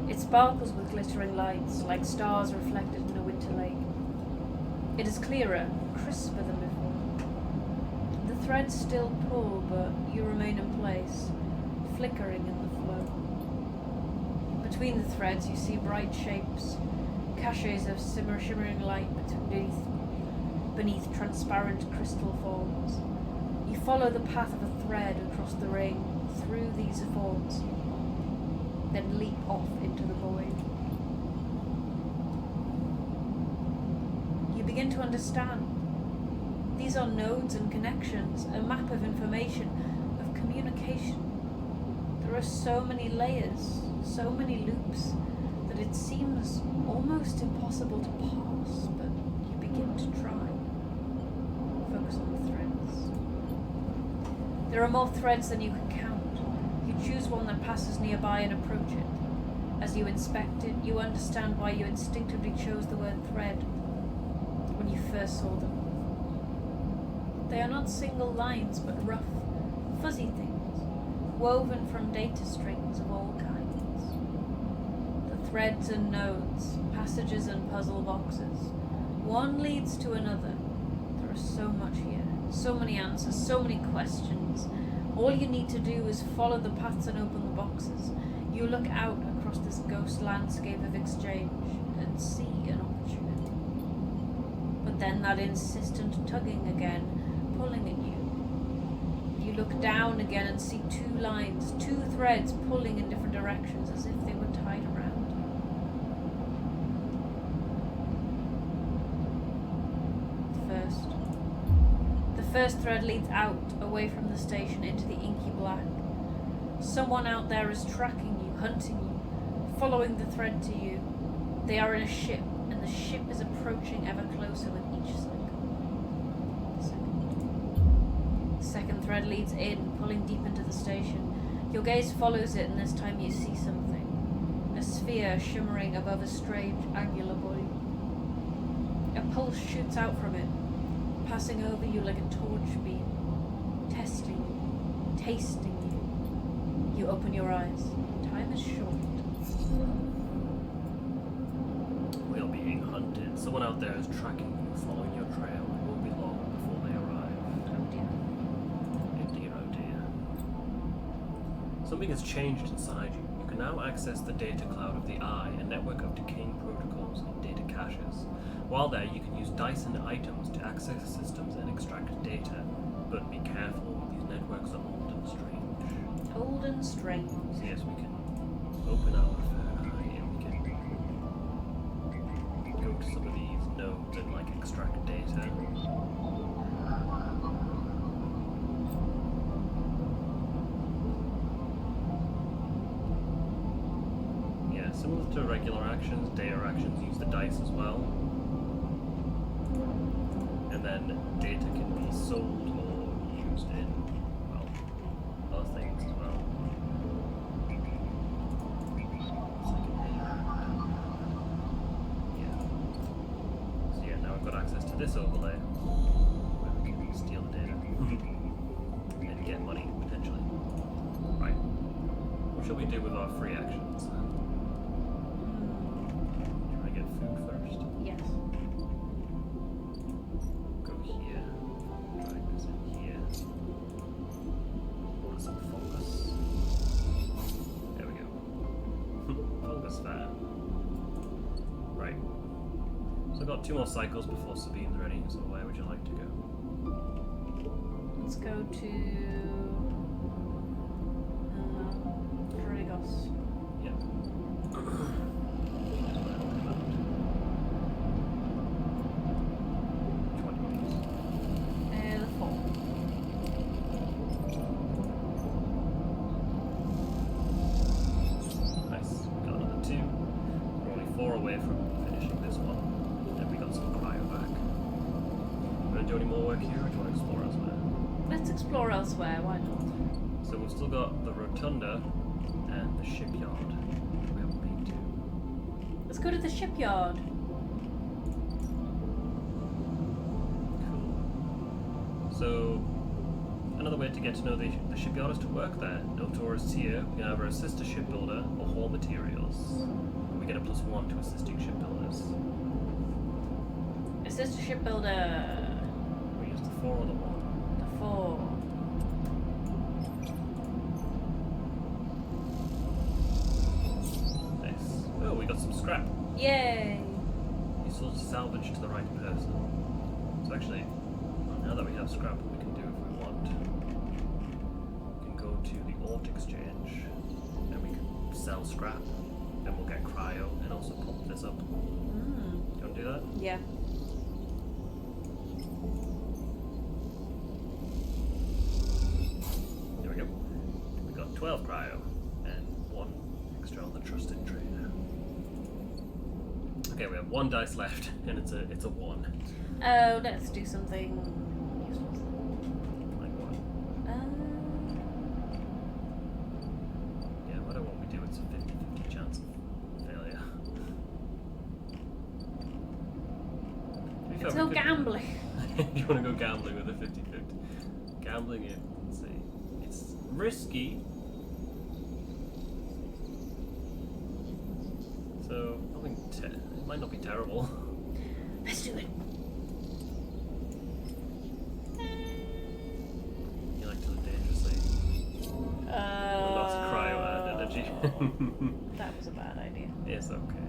It sparkles with glittering lights, like stars reflected in a winter lake. It is clearer, crisper than before. The threads still pull, but you remain in place, flickering in the flow. Between the threads you see bright shapes, caches of shimmering light beneath transparent crystal forms. You follow the path of a thread across the ring, through these forms, then leap off into the void. You begin to understand. These are nodes and connections, a map of information, of communication. There are so many layers, so many loops, that it seems almost impossible to pass, but you begin to try. Focus on the threads. There are more threads than you can count. You choose one that passes nearby and approach it. As you inspect it, you understand why you instinctively chose the word thread when you first saw them. They are not single lines, but rough, fuzzy things, woven from data strings of all kinds. The threads and nodes, passages and puzzle boxes. One leads to another. There is so much here, so many answers, so many questions. All you need to do is follow the paths and open the boxes. You look out across this ghost landscape of exchange and see an opportunity. But then that insistent tugging again, pulling at you. You look down again and see 2 lines, 2 threads pulling in different directions as if they were tied around. The first thread leads out, away from the station, into the inky black. Someone out there is tracking you, hunting you, following the thread to you. They are in a ship, and the ship is approaching ever closer with each cycle. The second thread leads in, pulling deep into the station. Your gaze follows it, and this time you see something. A sphere shimmering above a strange, angular body. A pulse shoots out from it, passing over you like a torch beam, testing you, tasting you. You open your eyes. Time is short. We are being hunted. Someone out there is tracking you, following your trail. It won't be long before they arrive. Oh dear. Oh dear, oh dear. Something has changed inside you. You can now access the data cloud of the Eye, a network of decaying protocols and data caches. While there, you can use dice and items to access systems and extract data. But be careful, these networks are old and strange. Old and strange. So yes, we can open our third eye and we can go to some of these nodes and like extract data. Yeah, similar to regular actions, data actions use the dice as well. And then data can be sold or used in, well, other things as well. Yeah. So yeah, now I've got access to this overlay where we can steal the data and get money, potentially. Right. What shall we do with our free actions? Try to get food first. Yes. Go here. Drag this in here. Want some fungus? There we go. Fungus fan. Right. So I've got 2 more cycles before Sabine's ready, so where would you like to go? Let's go to Dragos. Yep. Which one do you use? The 4. Nice. We got another 2. We're only 4 away from finishing this one. Then we got some cryo back. Want to do any more work here, or do you want to explore elsewhere? Let's explore elsewhere, why not? So So we've still got the Rotunda and the shipyard. We haven't been to. Let's go to the shipyard. Cool. So another way to get to know the shipyard is to work there. No tourists here. We can either assist a shipbuilder or haul materials. We get a +1 to assisting shipbuilders. Assist a shipbuilder. We use the 4 or the 1. The 4. Nice. Oh, we got some scrap. Yay! Useful to salvage to the right person. So actually, now that we have scrap, what we can do if we want, we can go to the Alt Exchange and we can sell scrap, and we'll get cryo and also pump this up. Mm. You want to do that? Yeah. There we go. We got 12 cryo and 1 extra on the trusted trader. Okay, we have 1 dice left, and it's a 1. Oh, let's do something useful. Like what? Yeah, what do we do? It's a 50-50 chance of failure. To be fair, Let's we go could- gambling. You want to go gambling with a 50-50? Gambling it, let's see. It's risky. So, nothing it might not be terrible. Let's do it. You like to live dangerously. We lost cryo and energy. That was a bad idea. It's okay.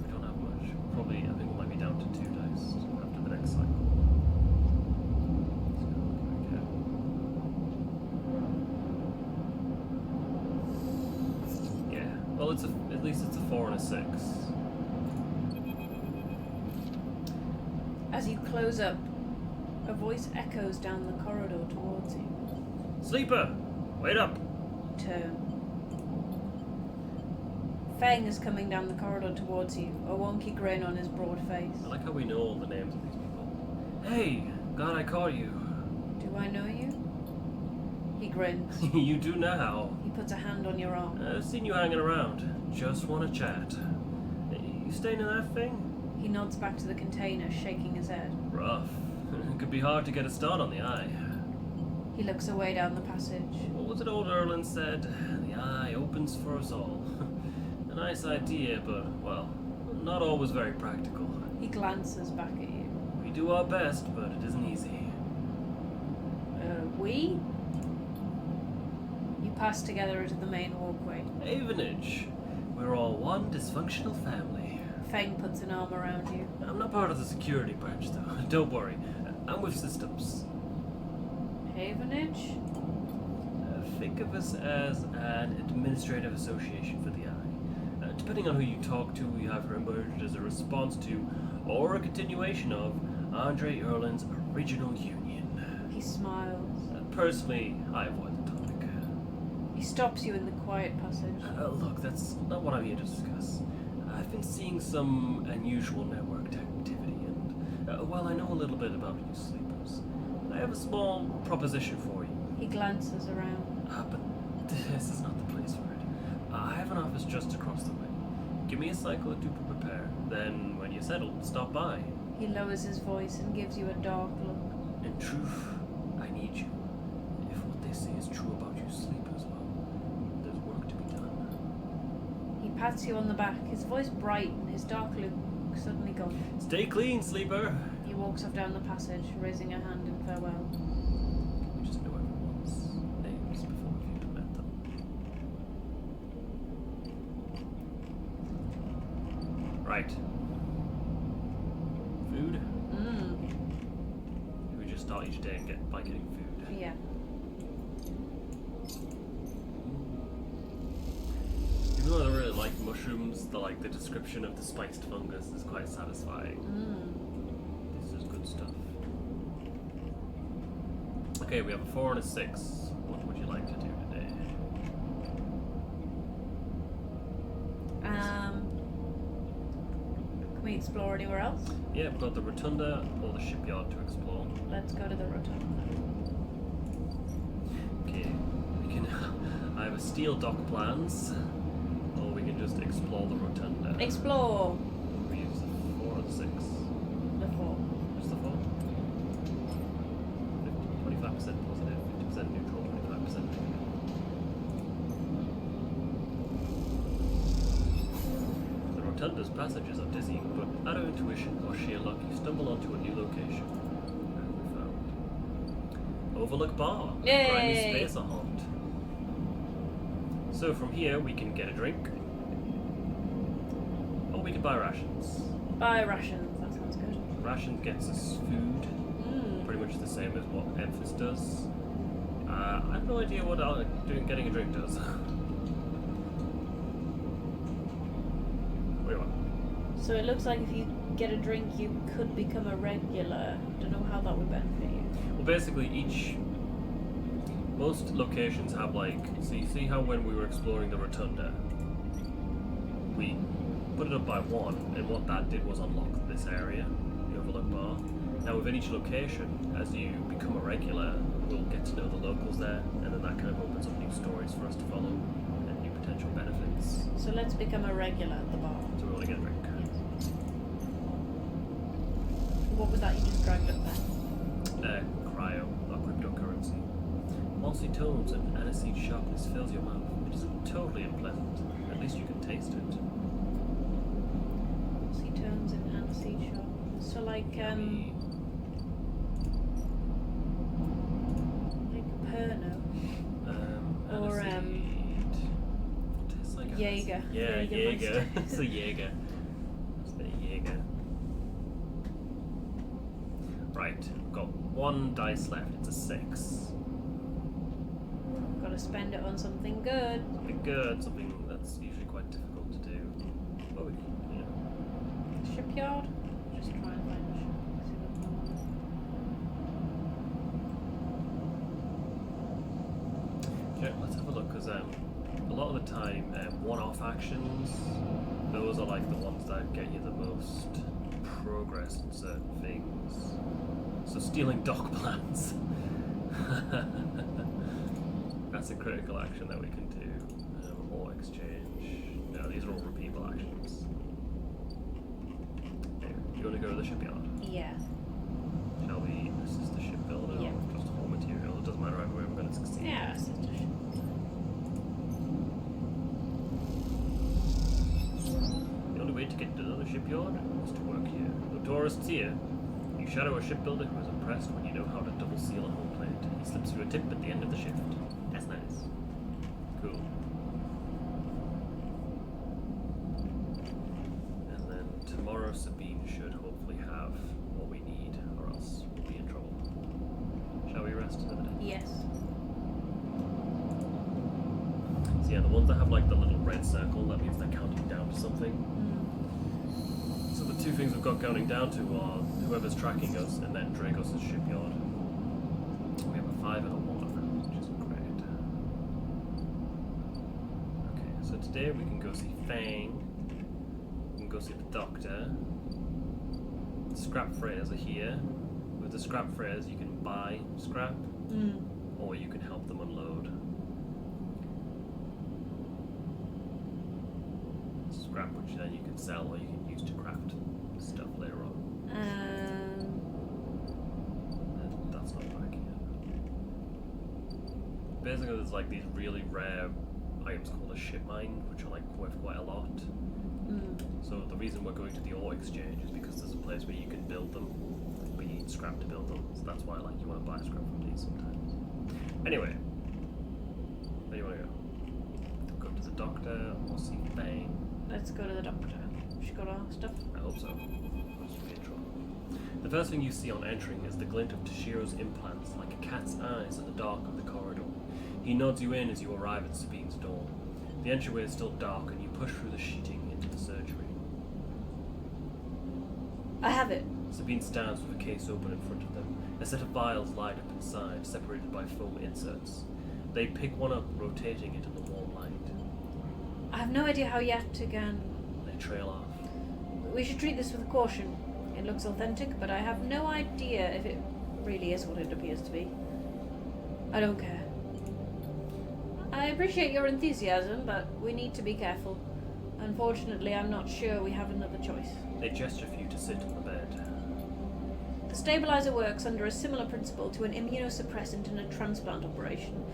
We don't have much. Probably, I think we might be down to 2 dice after the next cycle. Yeah. Well, at least it's a 4 and a 6. As you close up, a voice echoes down the corridor towards you. Sleeper, wait up. Turn. Fang is coming down the corridor towards you, a wonky grin on his broad face. I like how we know all the names of these people. Hey, glad I caught you. Do I know you? He grins. You do now. He puts a hand on your arm. I've seen you hanging around. Just want to chat. You staying in that thing? He nods back to the container, shaking his head. Rough. It could be hard to get a start on the eye. He looks away down the passage. What was it old Erland said? The eye opens for us all. A nice idea, but, well, not always very practical. He glances back at you. We do our best, but it isn't easy. We? You pass together into the main walkway. Avenage. We're all one dysfunctional family. Fang puts an arm around you. I'm not part of the security branch, though. Don't worry. I'm with systems. Havenage? Think of us as an administrative association for the eye. Depending on who you talk to, we have emerged as a response to, or a continuation of, Andre Erland's original union. He smiles. Personally, I avoid the topic. He stops you in the quiet passage. Look, that's not what I'm here to discuss. I've been seeing some unusual network activity, and while I know a little bit about you sleepers, I have a small proposition for you. He glances around. But this is not the place for it. I have an office just across the way. Give me a cycle to prepare. Then, when you're settled, stop by. He lowers his voice and gives you a dark look. In truth, I need you. If what they say is true about you sleepers, well, there's work to be done. He pats you on the back, his voice bright and his dark look suddenly gone. Stay clean, sleeper! He walks off down the passage, raising a hand in farewell. We just know everyone's names before we've even met them. Right. Food? We just start each day and by getting food. Yeah. Even though I really like mushrooms, the description of the spiced fungus is quite satisfying. This is good stuff. Okay, we have a 4 and a 6. What would you like to do today? Can we explore anywhere else? Yeah, we've got the Rotunda or the shipyard to explore. Let's go to the Rotunda. Okay, we can either steal dock plans, or we can just explore the Rotunda. Explore. We use the 4 or the 6? The 4. Just the 4? 25% positive, 50% neutral, 25% negative. The Rotunda's passages are dizzying, but out of intuition or sheer luck, you stumble onto a new location. And we found Overlook Bar, a brand new Yay! space haunt. So from here we can get a drink, or we can buy rations. Buy rations, that sounds good. Ration gets us food, pretty much the same as what Emphas does. I have no idea what getting a drink does. What do you want? So it looks like if you get a drink, you could become a regular. Don't know how that would benefit you. Well, basically most locations have like, so you see how when we were exploring the Rotunda, we put it up by 1, and what that did was unlock this area, the Overlook Bar. Now within each location, as you become a regular, we'll get to know the locals there, and then that kind of opens up new stories for us to follow, and new potential benefits. So let's become a regular at the bar. So we want to get a drink. Yes. What was that you just dragged up there? Cryo, or cryptocurrency. Mossy tones and aniseed sharpness fills your mouth. It isn't totally unpleasant. At least you can taste it. Sea tones and aniseed sharpness. So like Yummy. Perno. Or Aniseed. Tastes like Jaeger. Yeah, Jaeger. Jägermeister. It's a Jaeger. It's a Jaeger. Right, we've got 1 dice left. It's a 6. Gotta spend it on something good. Something good, something that's usually quite difficult to do. Oh, yeah. Shipyard? Just try and find a ship. See what's going on. Okay, let's have a look, because a lot of the time, one-off actions, those are like the ones that get you the most progress in certain things. So stealing dock plans. That's a critical action that we can do. Or exchange. No, these are all repeatable actions. Anyway, you want to go to the shipyard? Yeah. Shall we assist the shipbuilder Yeah. or just haul material? It doesn't matter either way, we're going to succeed. Yeah, it's just a ship. The only way to get to another shipyard is to work here. No tourists here. You shadow a shipbuilder who is impressed when you know how to double seal a hull plate. He slips you a tip at the end of the shift. That's nice. Cool. And then tomorrow Sabine should hopefully have what we need, or else we'll be in trouble. Shall we rest another day? Yes. So yeah, the ones that have like the little red circle, that means they're counting down to something. So the 2 things we've got counting down to are whoever's tracking us and then Dragos' shipyard. We have a 5 and a 1, which is great. Okay, so today we can go see Fang. We can go see the Doctor. The scrap freighters are here. With the scrap freighters you can buy scrap, or you can help them unload. Scrap which then you can sell or you can use to craft stuff later on. That's not working yet. Basically there's like these really rare items called a ship mine, which are like worth quite a lot. So the reason we're going to the ore exchange is because there's a place where you can build them, but you need scrap to build them. So that's why like you want to buy scrap from these sometimes. Anyway, where do you want to go? Go to the Doctor or see Fang? Let's go to the Doctor. She got our stuff. I hope so. The first thing you see on entering is the glint of Tashiro's implants, like a cat's eyes in the dark of the corridor. He nods you in as you arrive at Sabine's door. The entryway is still dark, and you push through the sheeting into the surgery. I have it. Sabine stands with a case open in front of them. A set of vials light up inside, separated by foam inserts. They pick one up, rotating it in the warm light. I have no idea how yet again. They trail off. We should treat this with caution. It looks authentic, but I have no idea if it really is what it appears to be. I don't care. I I appreciate your enthusiasm, but we need to be careful. Unfortunately, I'm not sure we have another choice. They gesture for you to sit on the bed. The stabilizer works under a similar principle to an immunosuppressant in a transplant operation,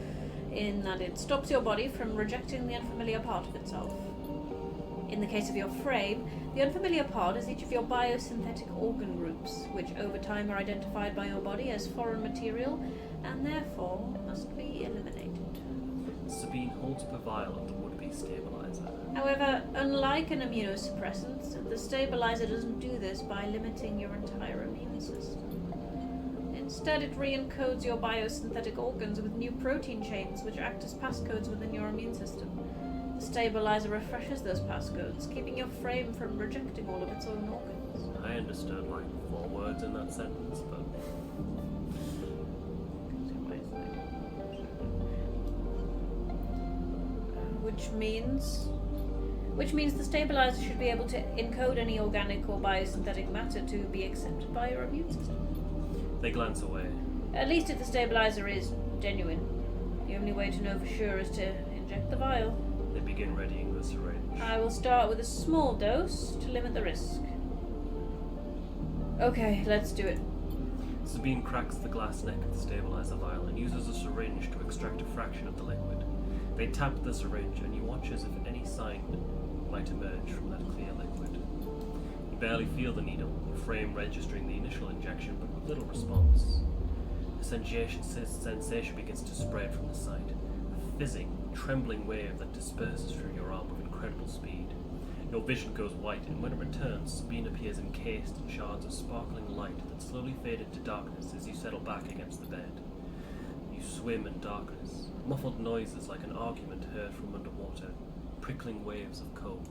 in that it stops your body from rejecting the unfamiliar part of itself. In the case of your frame, the unfamiliar part is each of your biosynthetic organ groups, which over time are identified by your body as foreign material and therefore must be eliminated. Sabine holds up a vial of the would-be stabilizer. However, unlike an immunosuppressant, the stabilizer doesn't do this by limiting your entire immune system. Instead, it re-encodes your biosynthetic organs with new protein chains which act as passcodes within your immune system. The stabilizer refreshes those passcodes, keeping your frame from rejecting all of its own organs. I understood like 4 words in that sentence, but... Which means the stabilizer should be able to encode any organic or biosynthetic matter to be accepted by your immune system. They glance away. At least if the stabilizer is genuine. The only way to know for sure is to inject the vial. They begin readying the syringe. I will start with a small dose to limit the risk. Okay, let's do it. Sabine cracks the glass neck of the stabilizer vial and uses a syringe to extract a fraction of the liquid. They tap the syringe and you watch as if any sign might emerge from that clear liquid. You barely feel the needle, the frame registering the initial injection but with little response. A sensation begins to spread from the site, a fizzing, trembling wave that disperses through your arm with incredible speed. Your vision goes white, and when it returns, Sabine appears encased in shards of sparkling light that slowly fade into darkness as you settle back against the bed. You swim in darkness, muffled noises like an argument heard from underwater, prickling waves of cold.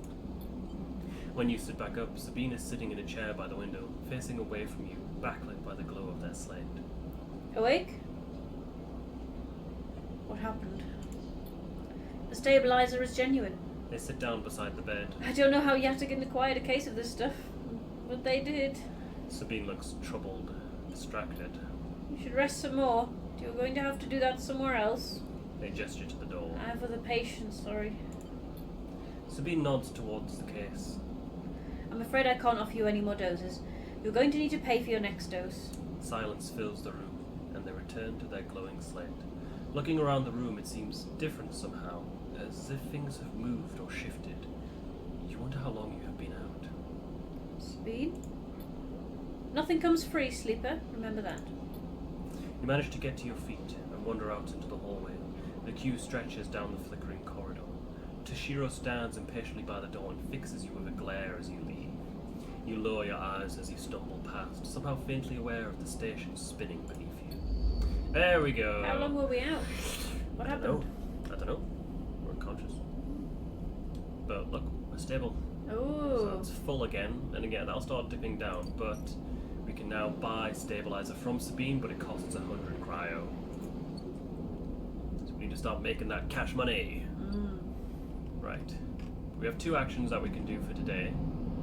When you sit back up, Sabine is sitting in a chair by the window, facing away from you, backlit by the glow of their slate. Awake? What happened? The stabilizer is genuine. They sit down beside the bed. I don't know how Yatagan acquired a case of this stuff, but they did. Sabine looks troubled, distracted. You should rest some more. You're going to have to do that somewhere else. They gesture to the door. I have other patients, sorry. Sabine nods towards the case. I'm afraid I can't offer you any more doses. You're going to need to pay for your next dose. Silence fills the room, and they return to their glowing slate. Looking around the room, it seems different somehow, as if things have moved or shifted. You wonder how long you have been out. Speed? Nothing comes free, sleeper. Remember that. You manage to get to your feet and wander out into the hallway. The queue stretches down the flickering corridor. Toshiro stands impatiently by the door and fixes you with a glare as you leave. You lower your eyes as you stumble past, somehow faintly aware of the station spinning beneath you. There we go. How long were we out? What happened? I don't know. We're unconscious. But look, we're stable. Oh. So it's full again, and again, that'll start dipping down, but we can now buy stabilizer from Sabine, but it costs 100 cryo. So we need to start making that cash money. Right. We have 2 actions that we can do for today,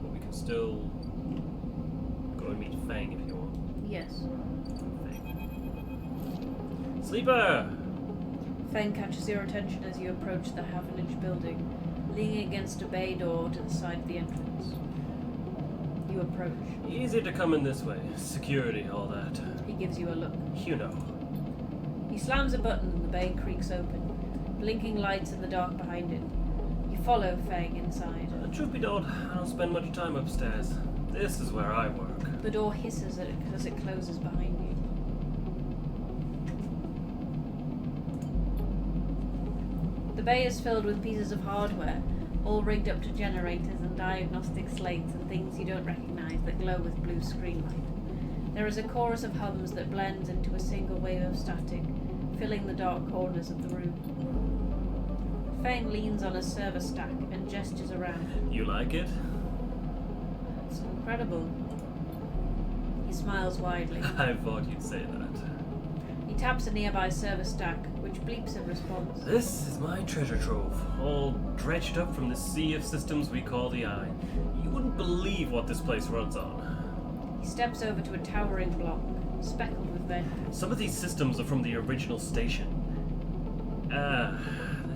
but we can still go and meet Fang if you want. Yes. Fang. Sleeper! Fang catches your attention as you approach the half-an-inch building, leaning against a bay door to the side of the entrance. You approach. Easy to come in this way. Security, all that. He gives you a look. You know. He slams a button and the bay creaks open, blinking lights in the dark behind it. You follow Fang inside. Truth be told, I don't spend much time upstairs. This is where I work. The door hisses as it closes behind you. The bay is filled with pieces of hardware, all rigged up to generators and diagnostic slates and things you don't recognize that glow with blue screen light. There is a chorus of hums that blends into a single wave of static, filling the dark corners of the room. Fang leans on a server stack and gestures around. You like it? It's incredible. He smiles widely. I thought you'd say that. He taps a nearby server stack, which bleeps in response. This is my treasure trove, all dredged up from the sea of systems we call the Eye. You wouldn't believe what this place runs on. He steps over to a towering block, speckled with vent. Some of these systems are from the original station.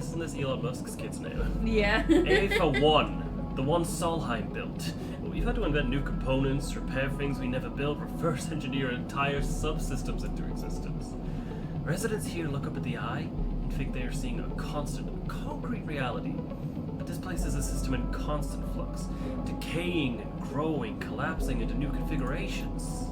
Isn't this Elon Musk's kid's name? Yeah. A for 1. The one Solheim built. We've had to invent new components, repair things we never built, reverse engineer entire subsystems into existence. Residents here look up at the eye and think they are seeing a constant, concrete reality. But this place is a system in constant flux, decaying and growing, collapsing into new configurations.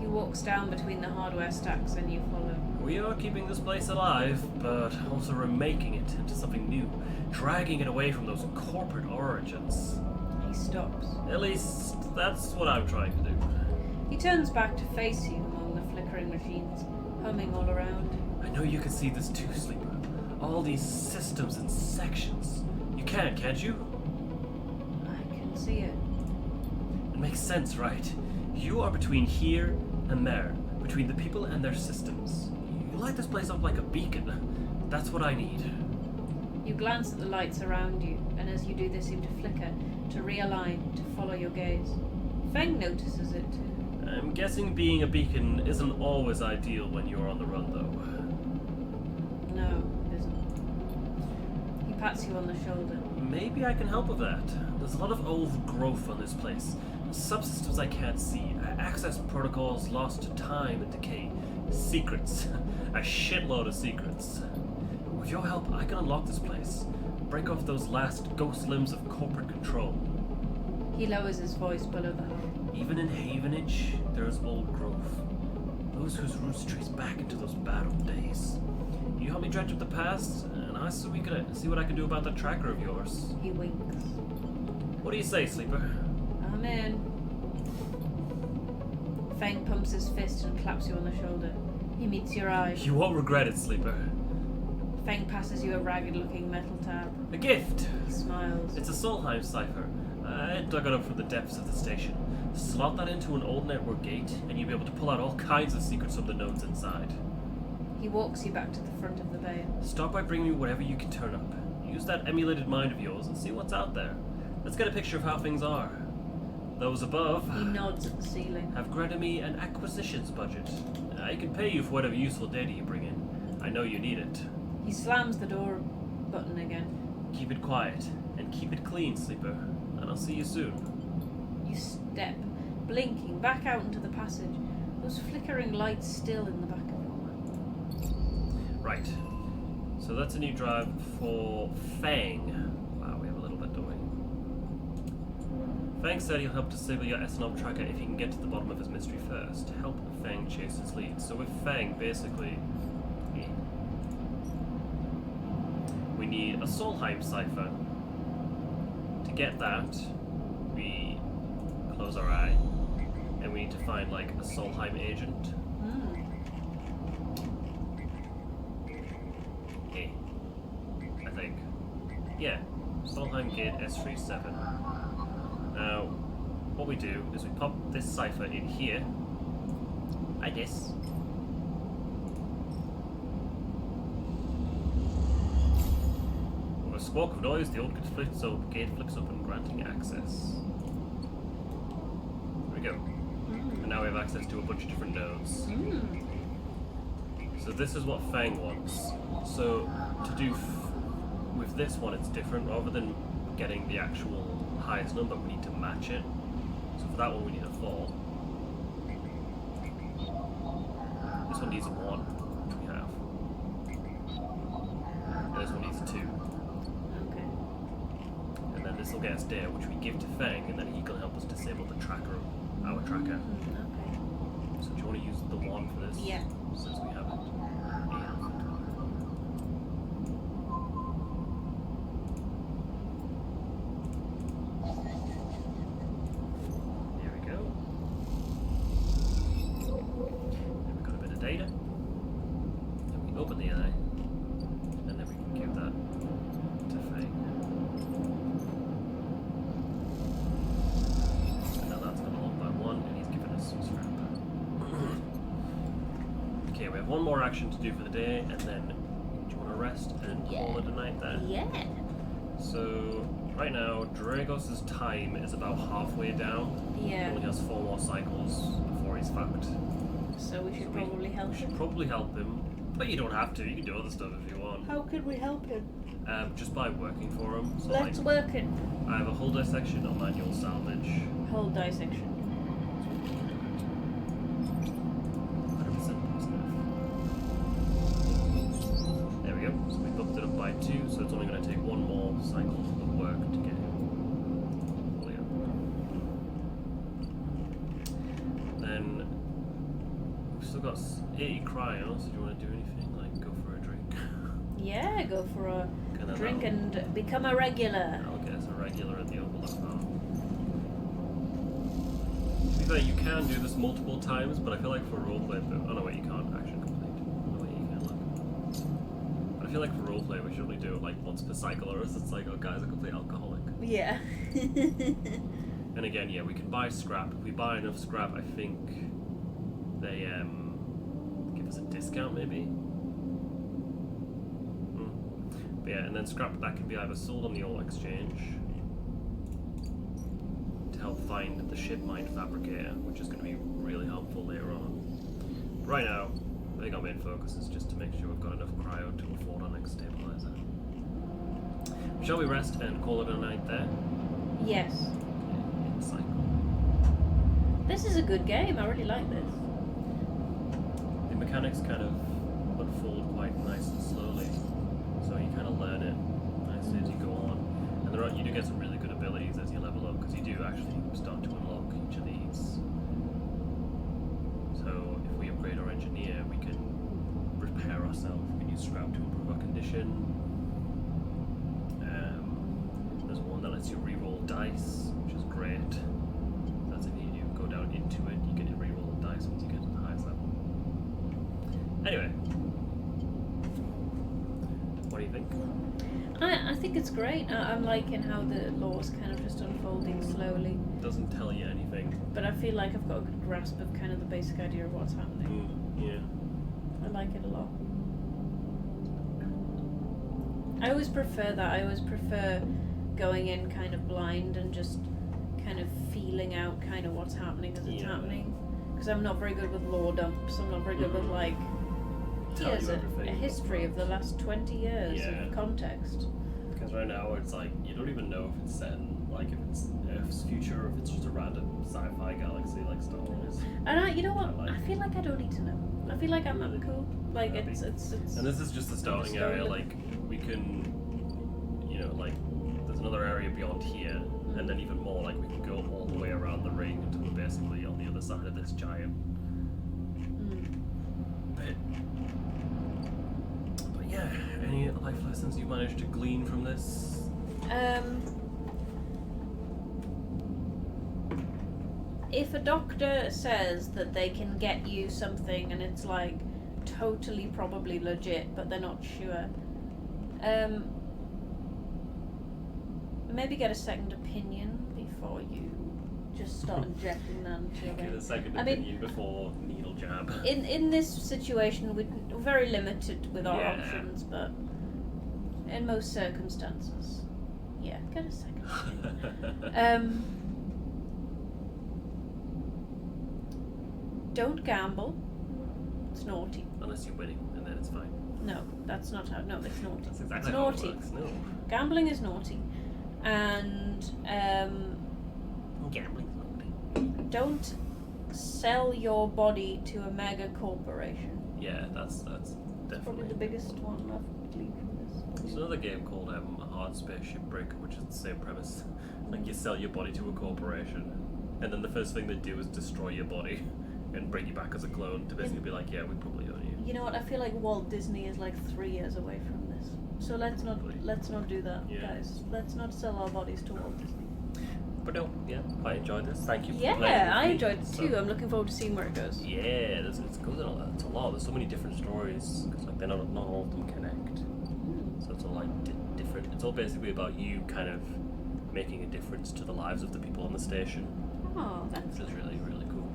He walks down between the hardware stacks and you follow. We are keeping this place alive, but also remaking it into something new, dragging it away from those corporate origins. He stops. At least, that's what I'm trying to do. He turns back to face you among the flickering machines, humming all around. I know you can see this too, Sleeper. All these systems and sections. You can't you? I can see it. It makes sense, right? You are between here and there, between the people and their systems. You light this place up like a beacon. That's what I need. You glance at the lights around you, and as you do they seem to flicker, to realign, to follow your gaze. Feng notices it too. I'm guessing being a beacon isn't always ideal when you're on the run, though. No, it isn't. He pats you on the shoulder. Maybe I can help with that. There's a lot of old growth on this place. Subsystems I can't see. Access protocols lost to time and decay. Secrets. A shitload of secrets. With your help, I can unlock this place. Break off those last ghost limbs of corporate control. He lowers his voice below the hum. Even in Havenage, there is old growth. Those whose roots trace back into those bad old days. You help me dredge up the past, and I see what I can do about that tracker of yours. He winks. What do you say, Sleeper? I'm in. Feng pumps his fist and claps you on the shoulder. He meets your eye. You won't regret it, Sleeper. Feng passes you a ragged-looking metal tab. A gift! He smiles. It's a Solheim cipher. I dug it up from the depths of the station. Slot that into an old network gate, and you'll be able to pull out all kinds of secrets from the nodes inside. He walks you back to the front of the bay. Start by bringing me whatever you can turn up. Use that emulated mind of yours and see what's out there. Let's get a picture of how things are. Those above He nods at the ceiling. have granted me an acquisitions budget. I can pay you for whatever useful data you bring in. I know you need it. He slams the door button again. Keep it quiet, and keep it clean, Sleeper. And I'll see you soon. You step, blinking, back out into the passage. Those flickering lights still in the back of your mind. Right. So that's a new drive for Fang. Wow, we have a little bit, don't we? Fang said he'll help disable your SNOM tracker if he can get to the bottom of his mystery first. Help Fang chase his lead. So with Fang, basically, we need a Solheim cipher. To get that, we close our eye, and we need to find like a Solheim agent. Okay, I think. Yeah, Solheim gate S37. Now, what we do is we pop this cipher in here, like this. With a squawk of noise, the old gate flips open, granting access. There we go. And now we have access to a bunch of different nodes. So this is what Fang wants. So to do with this one, it's different. Rather than getting the actual highest number, we need to match it. So for that one, we need a 4. This one needs a 1, which we have. And this one needs a 2. Okay. And then this will get us there, which we give to Fang, and then he can help us disable the tracker, our tracker. Okay. So do you want to use the 1 for this? Yeah. Since we have it. There we go. Then we've got a bit of data. Then we open the eye. And then we can give that to Fang. And now that's gone along by 1, and he's given us some scrap. Okay, we have one more action to do for the day, and then do you want to rest and call it a night there? Yeah. So, right now, Dragos' time is about halfway down. He Yeah. only has 4 more cycles before he's fucked. So we should probably help We should him. probably help him. But you don't have to. You can do other stuff if you want. How can we help him? Just by working for him. So Let's work it. I have a whole dissection or manual salvage. Whole dissection. 100% positive. There we go. So we bumped it up by 2, so it's only going to take one more cycle of work to get him fully up. Then we've still got 80 cryo, so do you want to do anything? Like go for a drink? Yeah, go for a Kinda drink that'll- and become a regular. I'll get us a regular at the Overlook Farm. To be fair, you can do this multiple times, but I feel like for roleplay, oh no wait, you can't action complete. Oh wait, you can look. But I feel like for roleplay, we should only do it like once per cycle, or else it's like, oh guy's a complete alcoholic. Yeah. And again, yeah, we can buy scrap. If we buy enough scrap, I think they give us a discount maybe. But yeah, and then scrap that can be either sold on the oil exchange to help find the ship mind fabricator, which is going to be really helpful later on. Right now, I think our main focus is just to make sure we've got enough cryo to afford our next stabilizer. Shall we rest and call it a night there? Yes. Okay, in cycle. This is a good game. I really like this. The mechanics kind of unfold quite nice and slowly, so you kind of learn it nicely as you go on. And you do get some really good abilities as you level up, because you do actually start to unlock each of these. So if we upgrade our engineer, we can repair ourselves. We can use scrap to improve our condition. There's one that lets you re-roll dice, which is great. That's if you go down into it, you get to re-roll the dice once you get to the highest level. Anyway, what do you think? I think it's great. I'm liking how the lore's kind of just unfolding slowly. Doesn't tell you anything. But I feel like I've got a good grasp of kind of the basic idea of what's happening. Yeah. I like it a lot. I always prefer that. I always prefer going in kind of blind and just kind of feeling out kind of what's happening as it's happening. Because I'm not very good with lore dumps. I'm not very good with like, here's a history of the last 20 years of context. Because right now it's like, you don't even know if it's set in, like if it's Earth's future or if it's just a random sci-fi galaxy like Star Wars. And you know what? I feel like I don't need to know. I feel like I'm Really? cool. Like Happy. it's. And this is just the starting area, like we can, like there's another area beyond here, and then even more, like we can go all the way around the ring until we're basically on the other side of this giant bit. But yeah, any life lessons you managed to glean from this? If a doctor says that they can get you something and it's like totally probably legit, but they're not sure, maybe get a second opinion before you just start injecting that into your Get a vein. second I mean, opinion before needle jab. In this situation, we're very limited with our Yeah. options, but in most circumstances, yeah, get a second opinion. Don't gamble. It's naughty. Unless you're winning, and then it's fine. No, that's not how. No, it's naughty. That's exactly It's how naughty. it works. No. Gambling is naughty, and Gambling's naughty. don't sell your body to a mega corporation. Yeah, that's definitely. Probably the biggest one I've gleaned from this. There's another game called Hard Space Shipbreaker, which is the same premise. Like you sell your body to a corporation, and then the first thing they do is destroy your body and bring you back as a clone to basically be like, yeah, we probably own you. You know what? I feel like Walt Disney is like 3 years away from this. So let's not do that, Yeah. guys. Let's not sell our bodies to Walt Disney. But no, yeah, I enjoyed this. Thank you for playing with Yeah, I me. enjoyed it too. So- I'm looking forward to seeing where it goes. Yeah, it's good. It's a lot. There's so many different stories because like not all of them connect. So it's all like different. It's all basically about you kind of making a difference to the lives of the people on the station, Oh, that's which is really really cool.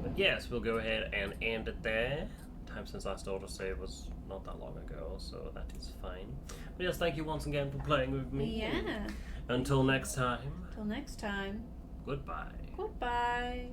But yes, we'll go ahead and end it there. Time since last autosave was not that long ago, so that is fine. But yes, thank you once again for playing with me. Yeah. Until next time, Till next time. goodbye. Goodbye.